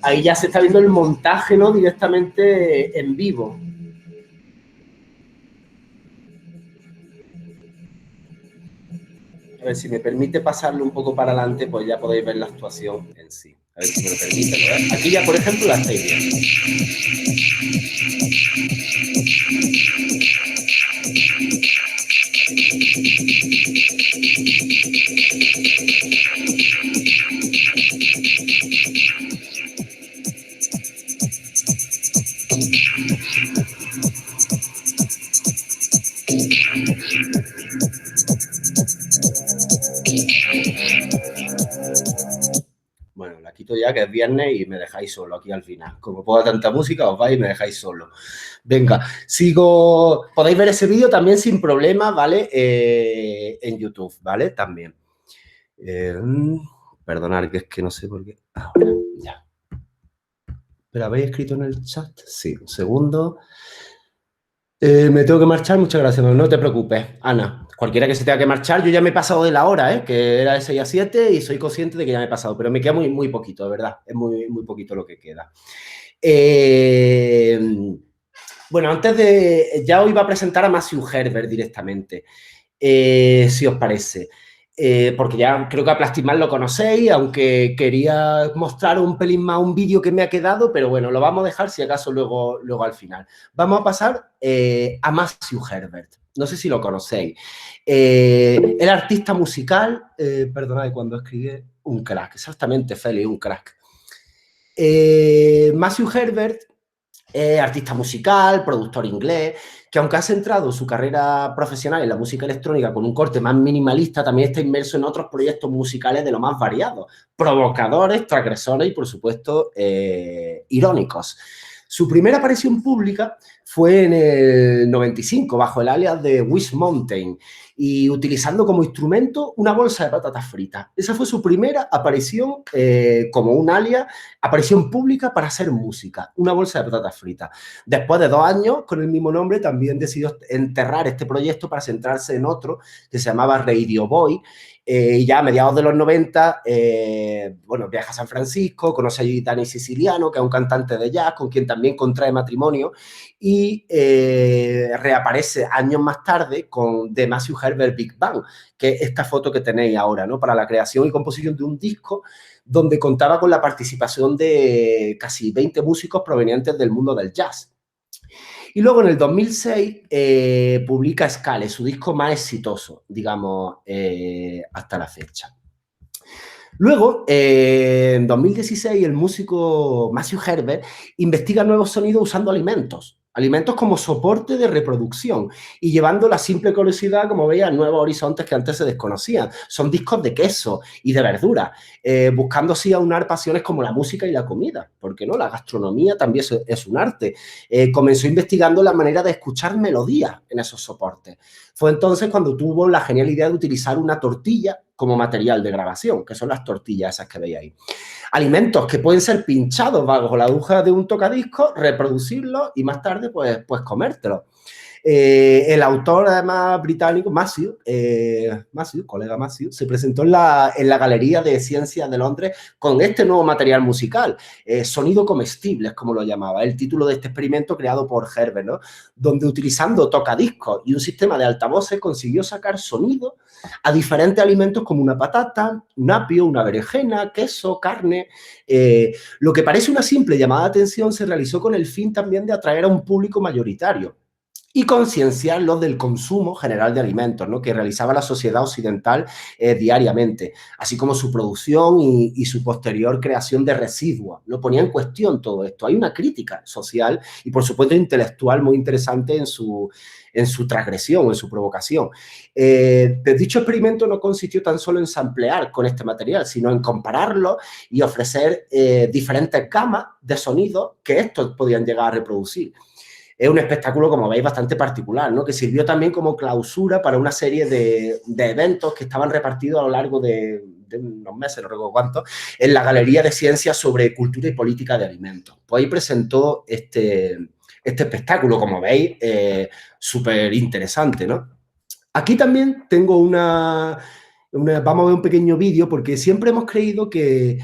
Ahí ya se está viendo el montaje, ¿no? Directamente en vivo. A ver, si me permite pasarlo un poco para adelante, pues ya podéis ver la actuación en sí. A ver si me lo permite, ¿verdad? Aquí ya, por ejemplo, la estáis viendo. Bueno, la quito ya, que es viernes y me dejáis solo aquí al final. Como puedo tanta música, os vais y me dejáis solo. Venga, sigo. Podéis ver ese vídeo también sin problema, ¿vale? En YouTube, ¿vale? También. Perdonad, que es que no sé por qué. Ahora, ya. ¿Pero habéis escrito en el chat? Sí, un segundo. Me tengo que marchar, muchas gracias. No te preocupes, Ana. Cualquiera que se tenga que marchar, yo ya me he pasado de la hora, que era de 6 a 7 y soy consciente de que ya me he pasado, pero me queda muy, muy poquito, de verdad. Es muy, muy poquito lo que queda. Bueno, antes de... Ya os iba a presentar a Matthew Herbert directamente, si os parece. Porque ya creo que a Plastic.Man lo conocéis, aunque quería mostrar un pelín más un vídeo que me ha quedado, pero bueno, lo vamos a dejar si acaso luego al final. Vamos a pasar a Matthew Herbert. No sé si lo conocéis. El artista musical, perdonad, cuando escribí, un crack, exactamente, Félix, un crack. Matthew Herbert es artista musical, productor inglés, que aunque ha centrado su carrera profesional en la música electrónica con un corte más minimalista, también está inmerso en otros proyectos musicales de lo más variados, provocadores, transgresores y, por supuesto, irónicos. Su primera aparición pública fue en el 95, bajo el alias de Wish Mountain, y utilizando como instrumento una bolsa de patatas fritas. Esa fue su primera aparición como un alias, aparición pública para hacer música, una bolsa de patatas fritas. Después de 2 años, con el mismo nombre, también decidió enterrar este proyecto para centrarse en otro que se llamaba Radio Boy. Y ya a mediados de los 90, bueno, viaja a San Francisco, conoce allí a Danny Siciliano, que es un cantante de jazz, con quien también contrae matrimonio, y reaparece años más tarde con The Matthew Herbert Big Bang, que es esta foto que tenéis ahora, ¿no? Para la creación y composición de un disco donde contaba con la participación de casi 20 músicos provenientes del mundo del jazz. Y luego en el 2006 publica Scale, su disco más exitoso, digamos, hasta la fecha. Luego, en 2016, el músico Matthew Herbert investiga nuevos sonidos usando alimentos como soporte de reproducción y llevando la simple curiosidad, como veis, a nuevos horizontes que antes se desconocían. Son discos de queso y de verdura, buscando así aunar pasiones como la música y la comida, porque no, la gastronomía también es un arte. Comenzó investigando la manera de escuchar melodías en esos soportes. Fue entonces cuando tuvo la genial idea de utilizar una tortilla como material de grabación, que son las tortillas esas que veis ahí. Alimentos que pueden ser pinchados bajo la aguja de un tocadiscos, reproducirlos y más tarde pues comértelos. El autor, además, británico, colega Matthew, se presentó en la Galería de Ciencias de Londres con este nuevo material musical, Sonido Comestibles, como lo llamaba, el título de este experimento creado por Herbert, ¿no? Donde utilizando tocadiscos y un sistema de altavoces consiguió sacar sonido a diferentes alimentos como una patata, un apio, una berenjena, queso, carne. Lo que parece una simple llamada de atención se realizó con el fin también de atraer a un público mayoritario y concienciarlos del consumo general de alimentos, ¿no? Que realizaba la sociedad occidental diariamente, así como su producción y su posterior creación de residuos. No ponía en cuestión todo esto. Hay una crítica social y, por supuesto, intelectual muy interesante en su transgresión, en su provocación. Dicho experimento no consistió tan solo en samplear con este material, sino en compararlo y ofrecer diferentes gamas de sonidos que estos podían llegar a reproducir. Es un espectáculo, como veis, bastante particular, ¿no? Que sirvió también como clausura para una serie de eventos que estaban repartidos a lo largo de unos meses, no recuerdo cuántos, en la Galería de Ciencias sobre Cultura y Política de Alimentos. Pues ahí presentó este espectáculo, como veis, súper interesante, ¿no? Aquí también tengo vamos a ver un pequeño vídeo, porque siempre hemos creído que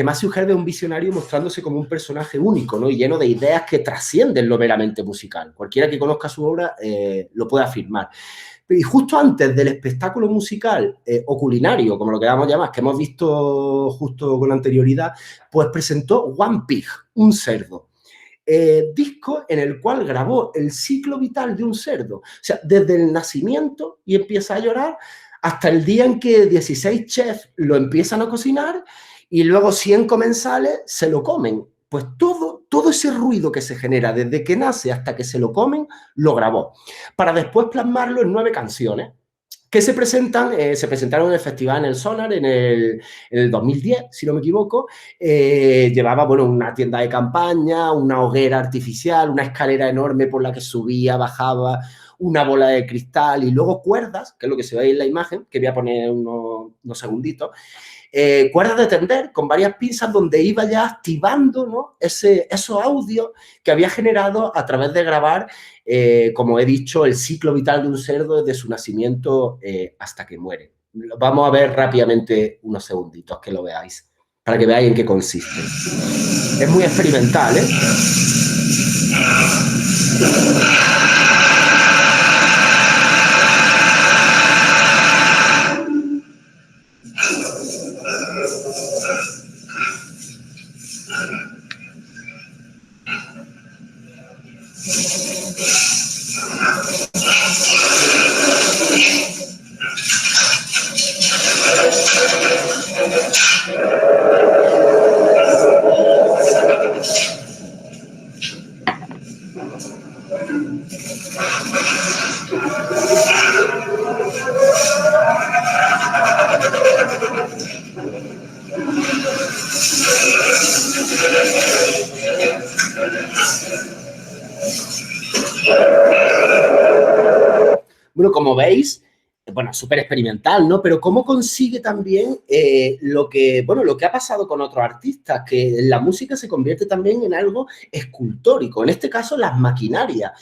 Matthew Herbert es un visionario mostrándose como un personaje único, ¿no? Y lleno de ideas que trascienden lo meramente musical. Cualquiera que conozca su obra lo puede afirmar. Y justo antes del espectáculo musical o culinario, como lo queramos llamar, que hemos visto justo con anterioridad, pues presentó One Pig, un cerdo. Disco en el cual grabó el ciclo vital de un cerdo. O sea, desde el nacimiento y empieza a llorar hasta el día en que 16 chefs lo empiezan a cocinar y luego 100 comensales se lo comen. Pues todo ese ruido que se genera desde que nace hasta que se lo comen, lo grabó. Para después plasmarlo en 9 canciones que se presentaron en el festival en el Sonar en el 2010, si no me equivoco. Llevaba, bueno, una tienda de campaña, una hoguera artificial, una escalera enorme por la que subía, bajaba, una bola de cristal y luego cuerdas, que es lo que se ve ahí en la imagen, que voy a poner unos segunditos, cuerdas de tender con varias pinzas donde iba ya activando, ¿no?, esos audios que había generado a través de grabar, como he dicho, el ciclo vital de un cerdo desde su nacimiento hasta que muere. Vamos a ver rápidamente unos segunditos que lo veáis, para que veáis en qué consiste. Es muy experimental, ¿eh? Bueno, como veis, bueno, súper experimental, ¿no? Pero cómo consigue también lo que ha pasado con otros artistas, que la música se convierte también en algo escultórico. En este caso, las maquinarias,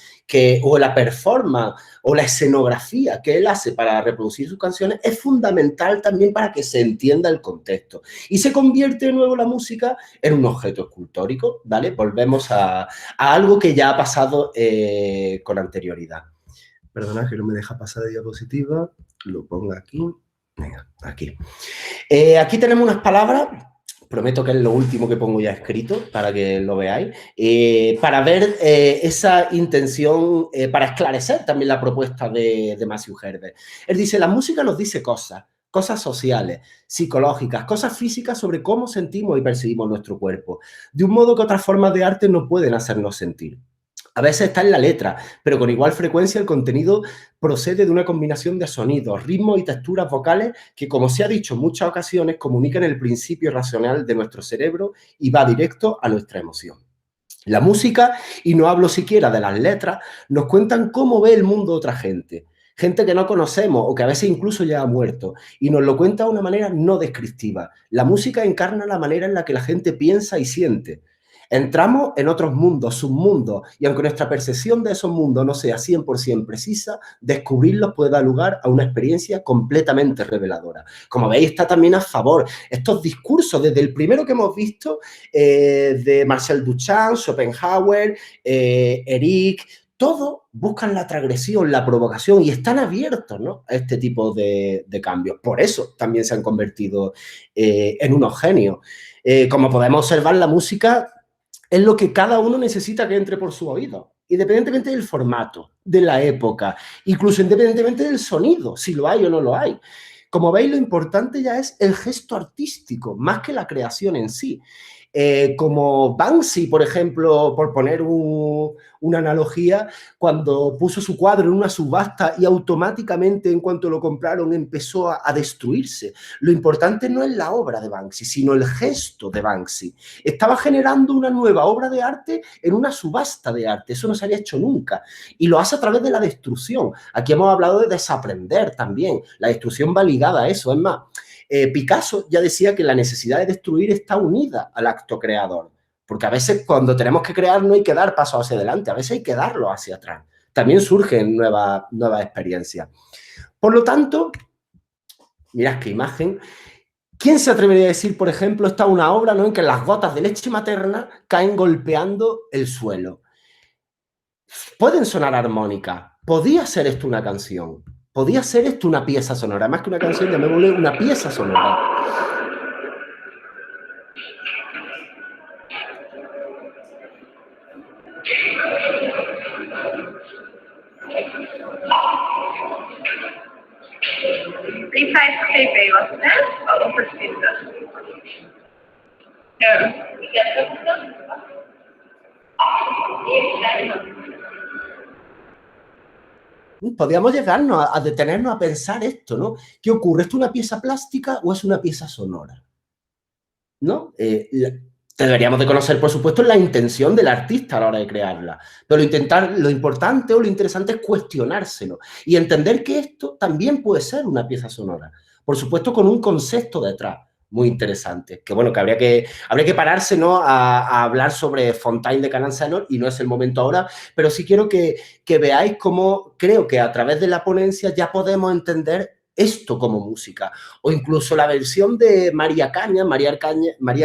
o la performance, o la escenografía que él hace para reproducir sus canciones es fundamental también para que se entienda el contexto. Y se convierte de nuevo la música en un objeto escultórico, ¿vale? Volvemos a algo que ya ha pasado con anterioridad. Perdona que no me deja pasar de diapositiva, lo pongo aquí, venga, aquí. Aquí tenemos unas palabras, prometo que es lo último que pongo ya escrito para que lo veáis, para ver esa intención, para esclarecer también la propuesta de Matthew Herbert. Él dice, la música nos dice cosas sociales, psicológicas, cosas físicas sobre cómo sentimos y percibimos nuestro cuerpo, de un modo que otras formas de arte no pueden hacernos sentir. A veces está en la letra, pero con igual frecuencia el contenido procede de una combinación de sonidos, ritmos y texturas vocales que, como se ha dicho en muchas ocasiones, comunican el principio racional de nuestro cerebro y va directo a nuestra emoción. La música, y no hablo siquiera de las letras, nos cuentan cómo ve el mundo otra gente. Gente que no conocemos o que a veces incluso ya ha muerto, y nos lo cuenta de una manera no descriptiva. La música encarna la manera en la que la gente piensa y siente. Entramos en otros mundos, submundos, y aunque nuestra percepción de esos mundos no sea 100% precisa, descubrirlos puede dar lugar a una experiencia completamente reveladora. Como veis, está también a favor. Estos discursos, desde el primero que hemos visto, de Marcel Duchamp, Schopenhauer, Eric, todos buscan la transgresión, la provocación y están abiertos, ¿no?, a este tipo de cambios. Por eso también se han convertido en unos genios. Como podemos observar, la música es lo que cada uno necesita que entre por su oído, independientemente del formato, de la época, incluso independientemente del sonido, si lo hay o no lo hay. Como veis, lo importante ya es el gesto artístico, más que la creación en sí. Como Banksy, por ejemplo, por poner una analogía, cuando puso su cuadro en una subasta y automáticamente, en cuanto lo compraron, empezó a destruirse. Lo importante no es la obra de Banksy, sino el gesto de Banksy. Estaba generando una nueva obra de arte en una subasta de arte. Eso no se había hecho nunca. Y lo hace a través de la destrucción. Aquí hemos hablado de desaprender también. La destrucción va ligada a eso. Es más, Picasso ya decía que la necesidad de destruir está unida al acto creador, porque a veces cuando tenemos que crear no hay que dar pasos hacia adelante, a veces hay que darlo hacia atrás. También surgen nuevas experiencias. Por lo tanto, mirad qué imagen. ¿Quién se atrevería a decir, por ejemplo, esta es una obra, ¿no?, en que las gotas de leche materna caen golpeando el suelo? Pueden sonar armónicas. ¿Podía ser esto una canción? ¿Podía ser esto una pieza sonora? Más que una canción, llamémosle una pieza sonora. Podríamos llegarnos a detenernos a pensar esto, ¿no? ¿Qué ocurre? ¿Esto es una pieza plástica o es una pieza sonora? ¿No? deberíamos de conocer, por supuesto, la intención del artista a la hora de crearla. Pero lo importante o lo interesante es cuestionárselo y entender que esto también puede ser una pieza sonora. Por supuesto, con un concepto detrás muy interesante. Que bueno, que habría que pararse, ¿no?, a hablar sobre Fontaine de Canansanor, y no es el momento ahora, pero sí quiero que veáis cómo creo que a través de la ponencia ya podemos entender esto como música, o incluso la versión de María Caña. María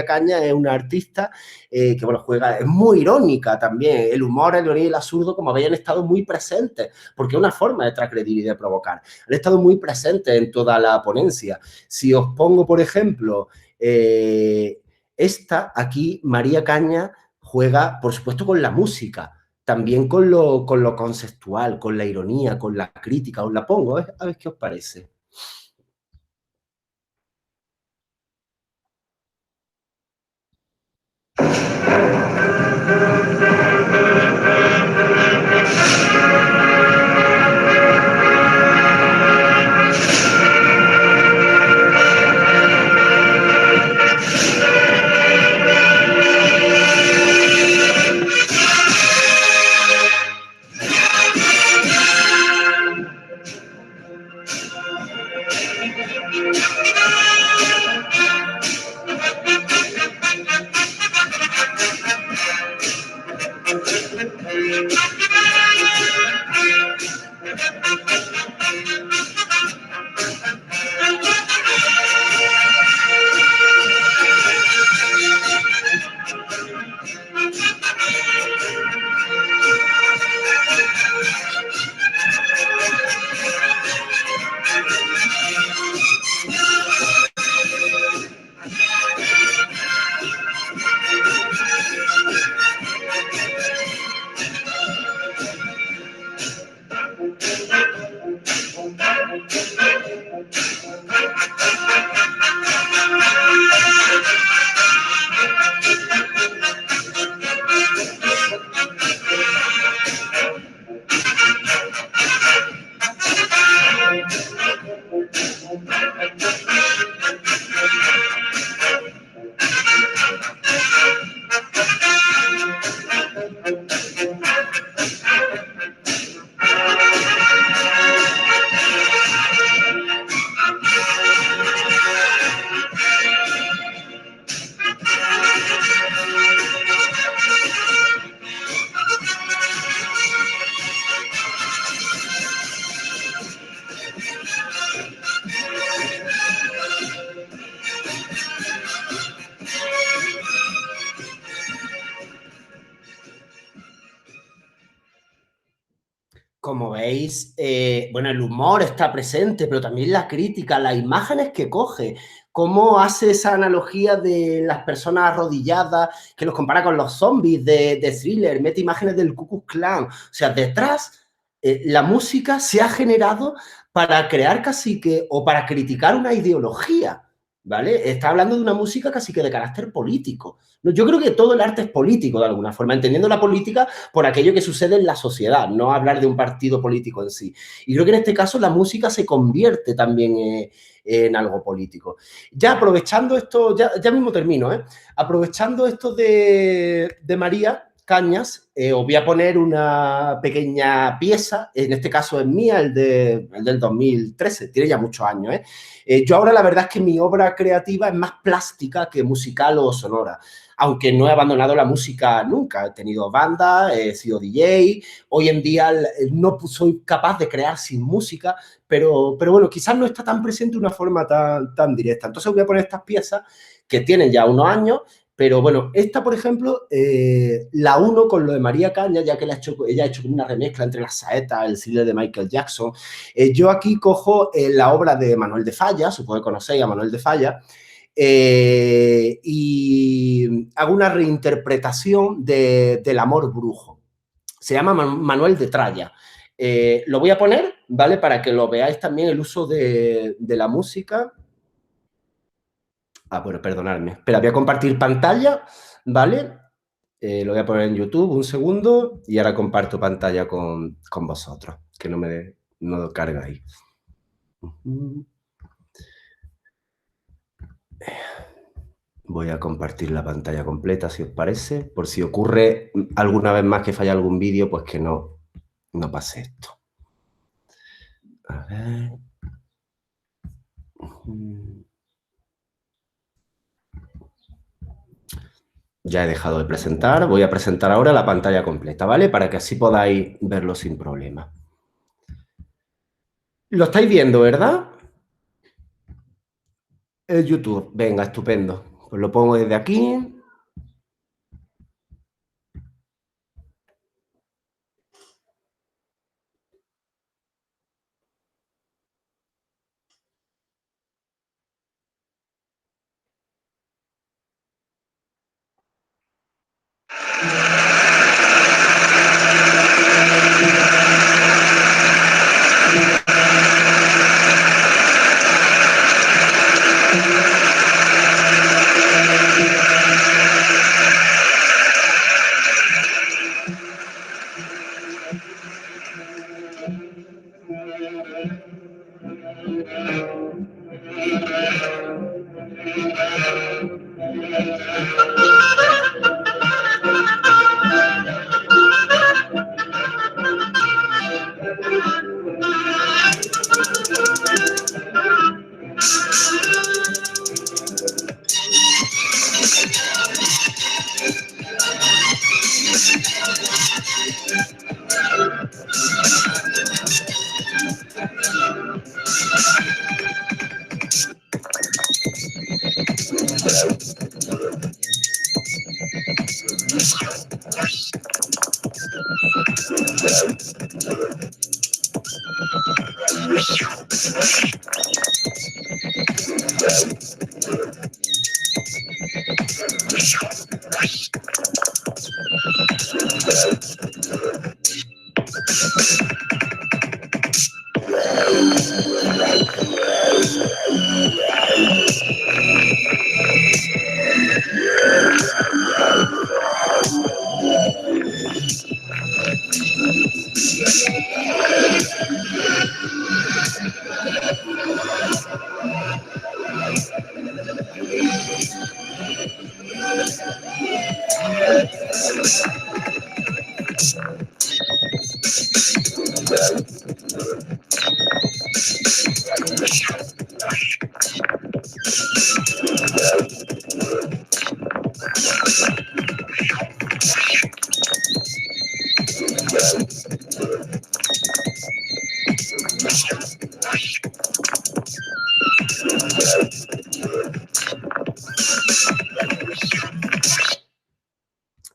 Caña es una artista que, bueno, es muy irónica también. El humor, el ironía y el absurdo, como habían estado muy presentes, porque es una forma de transgredir y de provocar. Han estado muy presentes en toda la ponencia. Si os pongo, por ejemplo, esta, aquí, María Caña juega, por supuesto, con la música, también con lo conceptual, con la ironía, con la crítica. Os la pongo, a ver qué os parece. Como veis, bueno, el humor está presente, pero también la crítica, las imágenes que coge, cómo hace esa analogía de las personas arrodilladas, que los compara con los zombies de Thriller, mete imágenes del Ku Klux Klan. O sea, detrás, la música se ha generado para crear cacique o para criticar una ideología, ¿vale? Está hablando de una música casi que de carácter político. Yo creo que todo el arte es político de alguna forma, entendiendo la política por aquello que sucede en la sociedad, no hablar de un partido político en sí. Y creo que en este caso la música se convierte también en algo político. Ya aprovechando esto, ya mismo termino, aprovechando esto de María Cañas, os voy a poner una pequeña pieza, en este caso es mía, el del 2013, tiene ya muchos años. Yo ahora la verdad es que mi obra creativa es más plástica que musical o sonora, aunque no he abandonado la música nunca. He tenido bandas, he sido DJ, hoy en día no soy capaz de crear sin música, pero bueno, quizás no está tan presente de una forma tan directa. Entonces voy a poner estas piezas que tienen ya unos años, pero bueno, esta, por ejemplo, la uno con lo de María Caña, ya que ella ha hecho una remezcla entre las saetas, el thriller de Michael Jackson. Yo aquí cojo la obra de Manuel de Falla, supongo que conocéis a Manuel de Falla, y hago una reinterpretación del Amor Brujo. Se llama Manuel de Tralla. Lo voy a poner, ¿vale? Para que lo veáis también el uso de la música. Bueno, perdonadme. Espera, voy a compartir pantalla, ¿vale? Lo voy a poner en YouTube, un segundo, y ahora comparto pantalla con vosotros, que no carga ahí. Bueno. Voy a compartir la pantalla completa, si os parece. Por si ocurre alguna vez más que falla algún vídeo, pues que no pase esto. A ver. Ya he dejado de presentar. Voy a presentar ahora la pantalla completa, ¿vale? Para que así podáis verlo sin problema. Lo estáis viendo, ¿verdad? El YouTube. Venga, estupendo. Pues lo pongo desde aquí.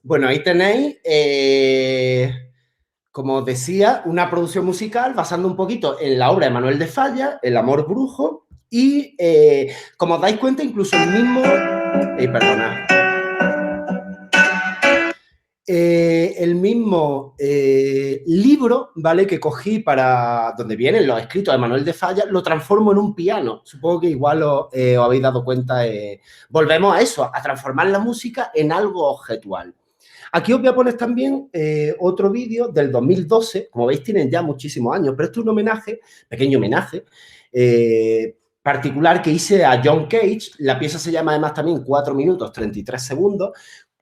Bueno, ahí tenéis, como os decía, una producción musical basando un poquito en la obra de Manuel de Falla, El amor brujo, y como os dais cuenta, incluso el mismo... perdona. El mismo libro, ¿vale? Que cogí para donde vienen los escritos de Manuel de Falla, lo transformo en un piano. Supongo que igual os habéis dado cuenta. Volvemos a eso, a transformar la música en algo objetual. Aquí os voy a poner también otro vídeo del 2012. Como veis, tienen ya muchísimos años, pero esto es un homenaje, pequeño homenaje, particular que hice a John Cage. La pieza se llama además también 4 minutos 33 segundos.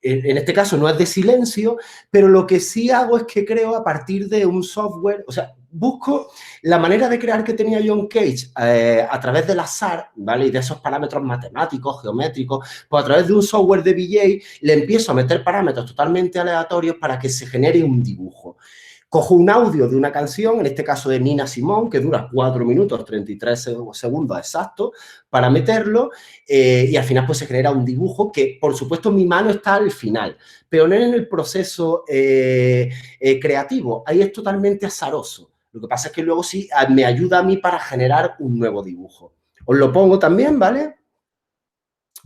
En este caso no es de silencio, pero lo que sí hago es que creo a partir de un software, o sea, busco la manera de crear que tenía John Cage a través del azar, ¿vale? Y de esos parámetros matemáticos, geométricos, pues a través de un software de VJ le empiezo a meter parámetros totalmente aleatorios para que se genere un dibujo. Cojo un audio de una canción, en este caso de Nina Simone, que dura 4 minutos 33 segundos exactos, para meterlo y al final pues se genera un dibujo que, por supuesto, mi mano está al final, pero no en el proceso creativo. Ahí es totalmente azaroso. Lo que pasa es que luego sí me ayuda a mí para generar un nuevo dibujo. Os lo pongo también, ¿vale?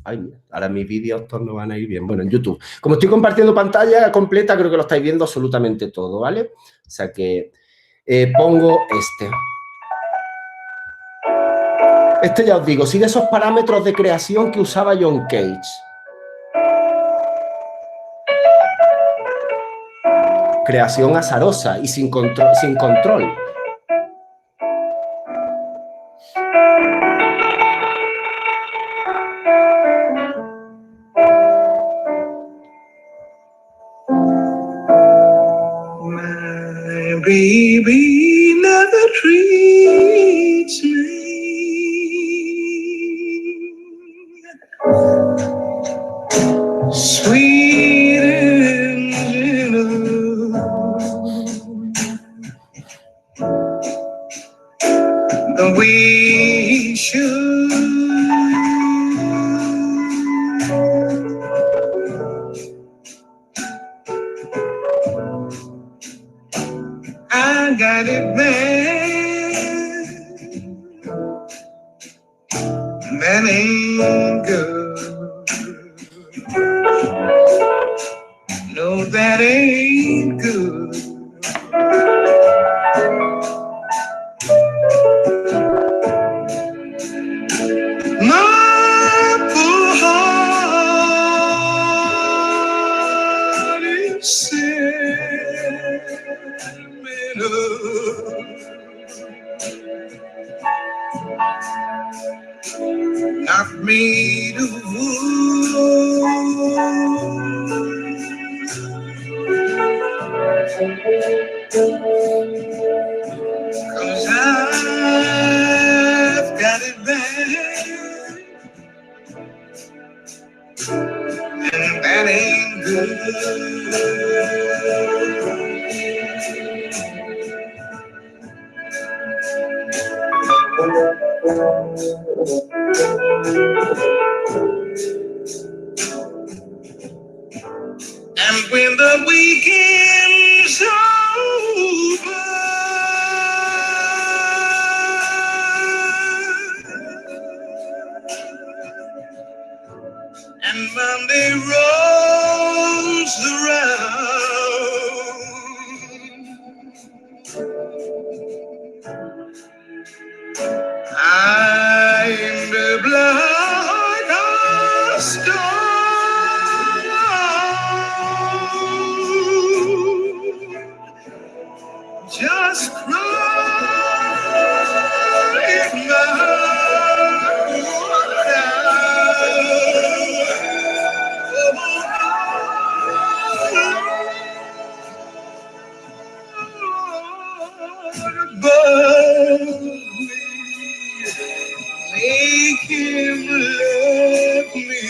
Ay, ahora mis vídeos estos no van a ir bien. Bueno, en YouTube. Como estoy compartiendo pantalla completa, creo que lo estáis viendo absolutamente todo, ¿vale? O sea que pongo este. Este ya os digo, sigue esos parámetros de creación que usaba John Cage. Creación azarosa y sin control. baby never treats me sweet and gentle the way he should. I got it bad, that ain't good. No, that ain't good. My poor heart is sentimental. Not made of wood. 'Cause I've got it bad, and that ain't good. And when the weekend's over and Monday rolls around, I'm the black star. Just crying my heart out. But make him love me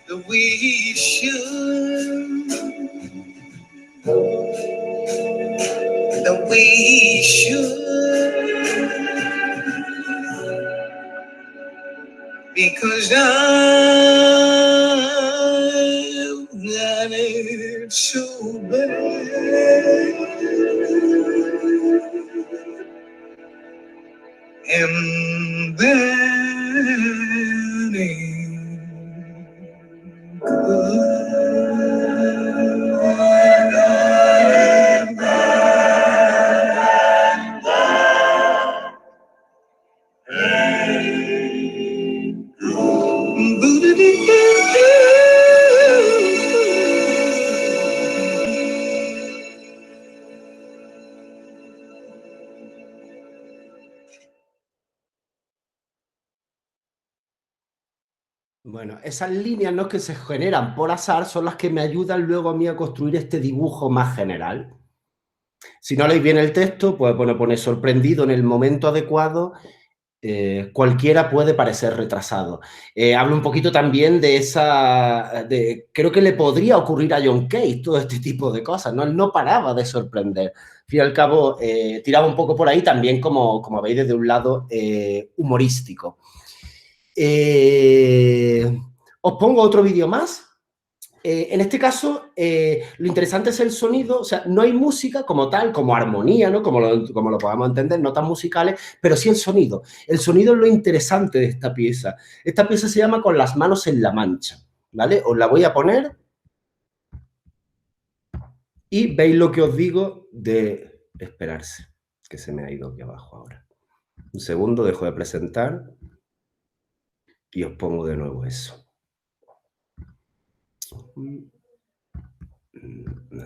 the way he should. The way he should, because I've got it so bad, and that ain't good. Bueno, esas líneas, ¿no?, que se generan por azar son las que me ayudan luego a mí a construir este dibujo más general. Si no leéis bien el texto, pues bueno, pone sorprendido en el momento adecuado, cualquiera puede parecer retrasado. Hablo un poquito también de esa... creo que le podría ocurrir a John Cage todo este tipo de cosas, ¿no? Él no paraba de sorprender. Al fin y al cabo, tiraba un poco por ahí también, como veis, desde un lado humorístico. Os pongo otro vídeo más. En este caso, lo interesante es el sonido, o sea, no hay música como tal, como armonía, ¿no?, como lo podamos entender, notas musicales, pero sí el sonido. El sonido es lo interesante de esta pieza. Esta pieza se llama Con las manos en la mancha, ¿vale? Os la voy a poner y veis lo que os digo de esperarse, que se me ha ido aquí abajo ahora. Un segundo, dejo de presentar y os pongo de nuevo eso.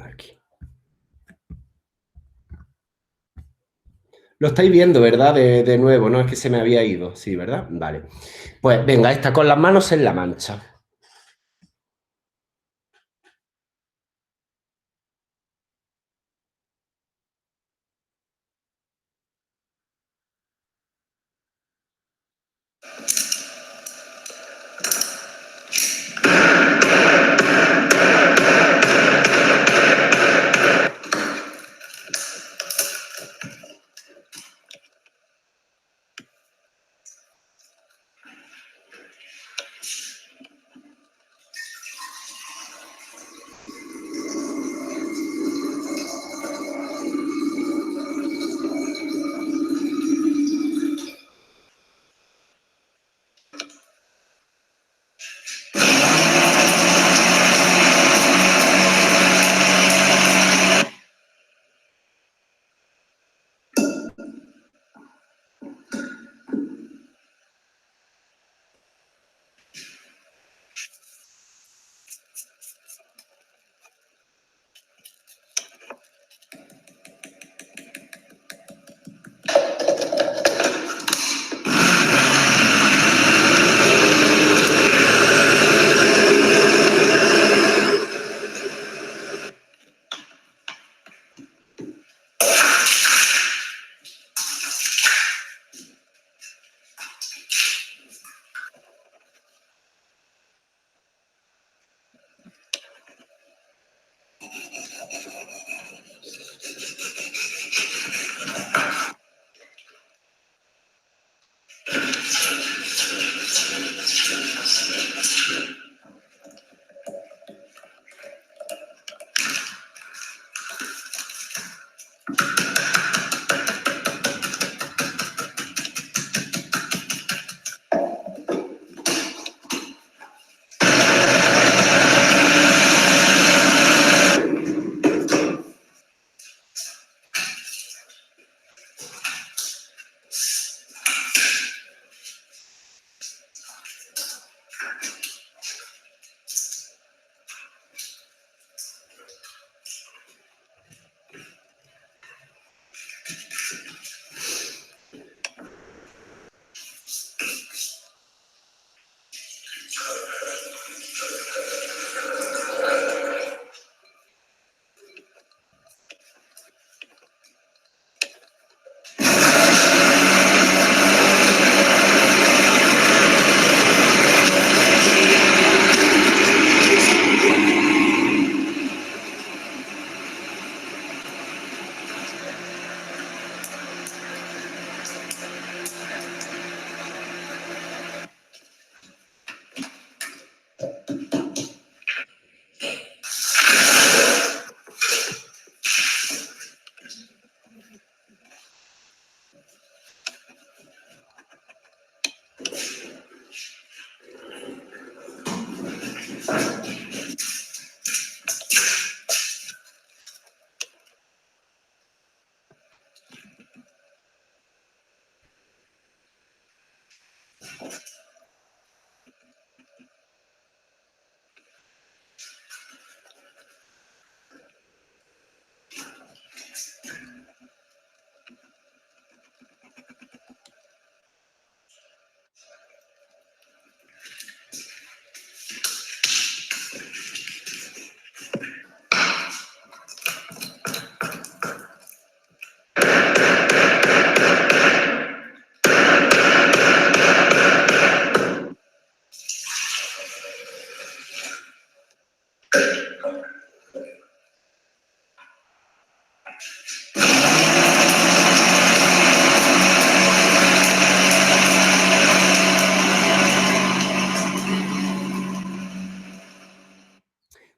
Aquí. Lo estáis viendo, ¿verdad? De nuevo, no es que se me había ido. Sí, ¿verdad? Vale. Pues venga, esta Con las manos en la mancha.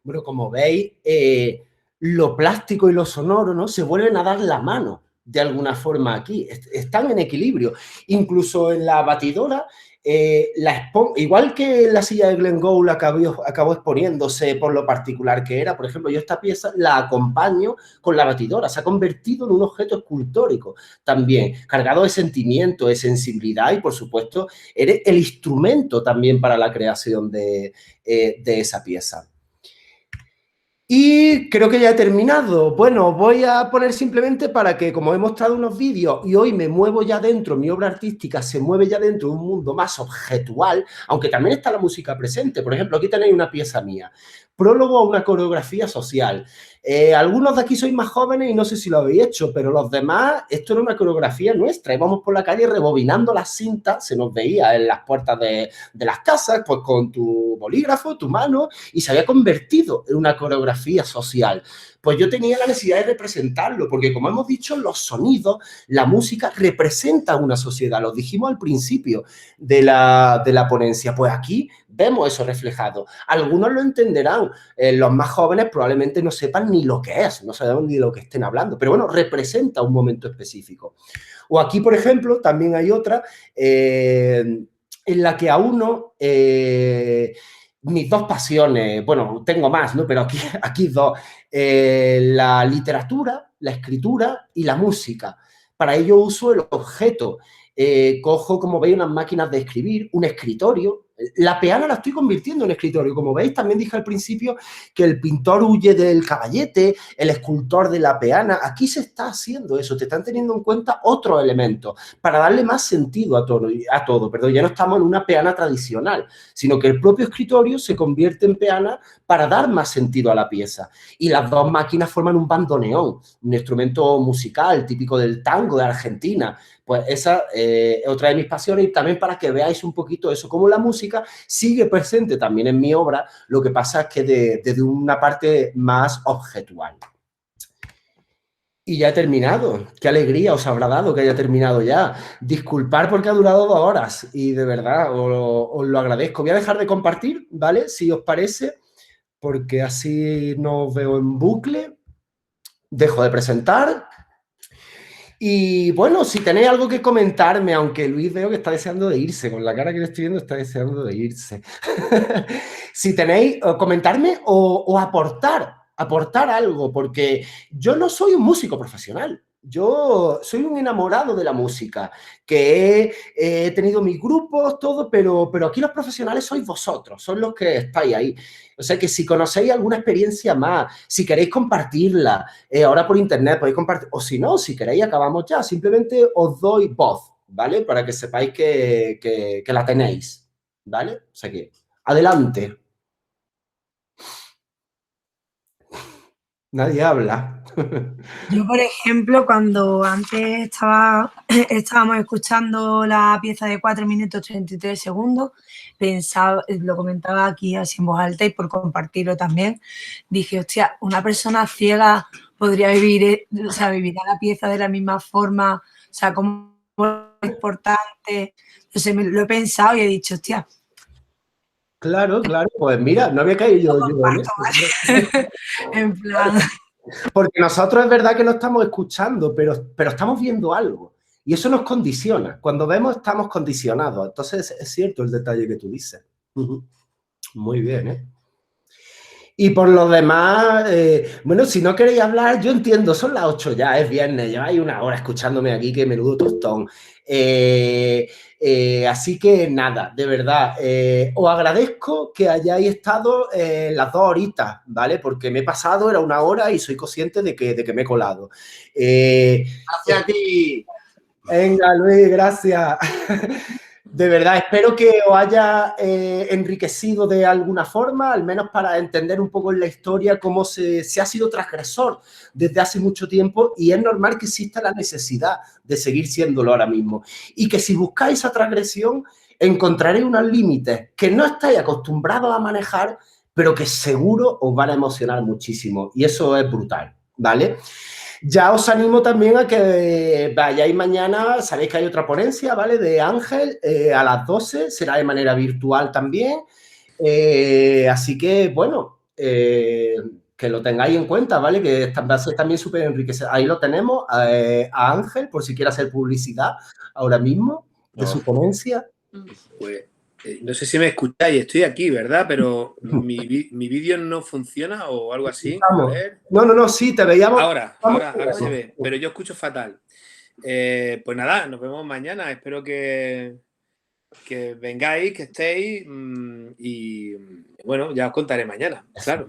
Bueno, como veis, lo plástico y lo sonoro, ¿no?, se vuelven a dar la mano de alguna forma aquí. Están en equilibrio. Incluso en la batidora, igual que en la silla de Glenn Gould acabó exponiéndose por lo particular que era, por ejemplo, yo esta pieza la acompaño con la batidora. Se ha convertido en un objeto escultórico también, cargado de sentimiento, de sensibilidad y, por supuesto, eres el instrumento también para la creación de esa pieza. Y creo que ya he terminado. Bueno, voy a poner simplemente para que, como he mostrado unos vídeos y hoy me muevo ya dentro, mi obra artística se mueve ya dentro de un mundo más objetual, aunque también está la música presente. Por ejemplo, aquí tenéis una pieza mía, prólogo a una coreografía social. Algunos de aquí sois más jóvenes y no sé si lo habéis hecho, pero los demás, esto era una coreografía nuestra. Íbamos por la calle rebobinando las cintas, se nos veía en las puertas de las casas, pues con tu bolígrafo, tu mano, y se había convertido en una coreografía social. Pues yo tenía la necesidad de representarlo, porque como hemos dicho, los sonidos, la música representa una sociedad, lo dijimos al principio de la ponencia. Pues aquí vemos eso reflejado. Algunos lo entenderán, los más jóvenes probablemente no sepan ni lo que es, no sabemos ni lo que estén hablando, pero bueno, representa un momento específico. O aquí, por ejemplo, también hay otra en la que a uno... mis dos pasiones, bueno, tengo más, ¿no?, pero aquí dos, la literatura, la escritura y la música. Para ello uso el objeto. Cojo, como veis, unas máquinas de escribir, un escritorio. La peana la estoy convirtiendo en escritorio. Como veis, también dije al principio que el pintor huye del caballete, el escultor de la peana. Aquí se está haciendo eso, te están teniendo en cuenta otros elementos para darle más sentido a todo. Ya no estamos en una peana tradicional, sino que el propio escritorio se convierte en peana para dar más sentido a la pieza. Y las dos máquinas forman un bandoneón, un instrumento musical típico del tango de Argentina. Pues esa es otra de mis pasiones, y también para que veáis un poquito eso, cómo la música sigue presente también en mi obra, lo que pasa es que desde una parte más objetual. Y ya he terminado. Qué alegría os habrá dado que haya terminado ya. Disculpar porque ha durado 2 horas y de verdad os lo agradezco. Voy a dejar de compartir, ¿vale?, si os parece, porque así no os veo en bucle. Dejo de presentar. Y bueno, si tenéis algo que comentarme, aunque Luis veo que está deseando de irse, con la cara que le estoy viendo está deseando de irse. Si tenéis, comentarme o aportar algo, porque yo no soy un músico profesional. Yo soy un enamorado de la música, que he tenido mis grupos, todo, pero aquí los profesionales sois vosotros, sois los que estáis ahí. O sea que si conocéis alguna experiencia más, si queréis compartirla, ahora por internet podéis compartir, o si no, si queréis acabamos ya, simplemente os doy voz, ¿vale? Para que sepáis que la tenéis, ¿vale? O sea que, adelante. Nadie habla. Yo, por ejemplo, cuando antes estábamos escuchando la pieza de 4 minutos 33 segundos, pensaba, lo comentaba aquí así en voz alta y por compartirlo también, dije, hostia, una persona ciega podría vivir, o sea, vivirá la pieza de la misma forma, o sea, como es importante. Entonces lo he pensado y he dicho, hostia. Claro, pues mira, no había caído yo en eso. En plan... Porque nosotros es verdad que no estamos escuchando, pero estamos viendo algo. Y eso nos condiciona. Cuando vemos, estamos condicionados. Entonces, es cierto el detalle que tú dices. Muy bien, ¿eh? Y por lo demás, bueno, si no queréis hablar, yo entiendo, son las 8 ya, es viernes, lleváis 1 hora escuchándome aquí, que menudo tostón. Así que nada, de verdad, os agradezco que hayáis estado las 2 horitas, ¿vale? Porque me he pasado, era 1 hora y soy consciente de que me he colado. Gracias a ti. Venga, Luis, gracias. De verdad, espero que os haya enriquecido de alguna forma, al menos para entender un poco en la historia cómo se ha sido transgresor desde hace mucho tiempo, y es normal que exista la necesidad de seguir siéndolo ahora mismo. Y que si buscáis esa transgresión, encontraréis unos límites que no estáis acostumbrados a manejar, pero que seguro os van a emocionar muchísimo. Y eso es brutal, ¿vale? Ya os animo también a que vayáis mañana, sabéis que hay otra ponencia, ¿vale?, de Ángel, a las 12, será de manera virtual también. Así que, bueno, que lo tengáis en cuenta, ¿vale? Que va a ser también súper enriquecedor. Ahí lo tenemos, a Ángel, por si quiere hacer publicidad ahora mismo de su ponencia. Pues no sé si me escucháis, estoy aquí, ¿verdad? Pero mi vídeo no funciona o algo así. A ver. No, sí, te veíamos. Ahora se ve, pero yo escucho fatal. Pues nada, nos vemos mañana. Espero que vengáis, que estéis y bueno, ya os contaré mañana, claro.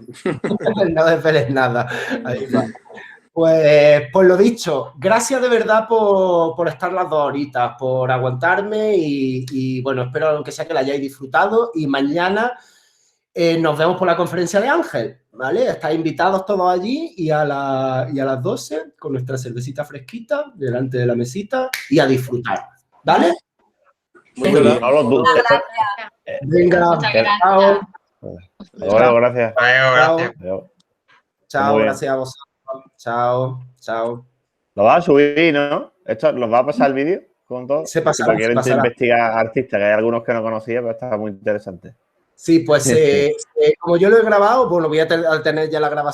No desveles nada. Ahí va. Pues lo dicho, gracias de verdad por estar las 2 horitas, por aguantarme y bueno, espero aunque sea que la hayáis disfrutado y mañana nos vemos por la conferencia de Ángel, ¿vale? Estáis invitados todos allí y a las 12 con nuestra cervecita fresquita delante de la mesita y a disfrutar, ¿vale? Muy bien. Venga, chao. Bueno, gracias. Chao, gracias a vosotros. Chao. Lo vas a subir, ¿no? ¿Esto los va a pasar el vídeo con todo? Se pasará. Si quieren investigar artistas, que hay algunos que no conocía, pero está muy interesante. Sí, pues como yo lo he grabado, bueno, voy a tener ya la grabación.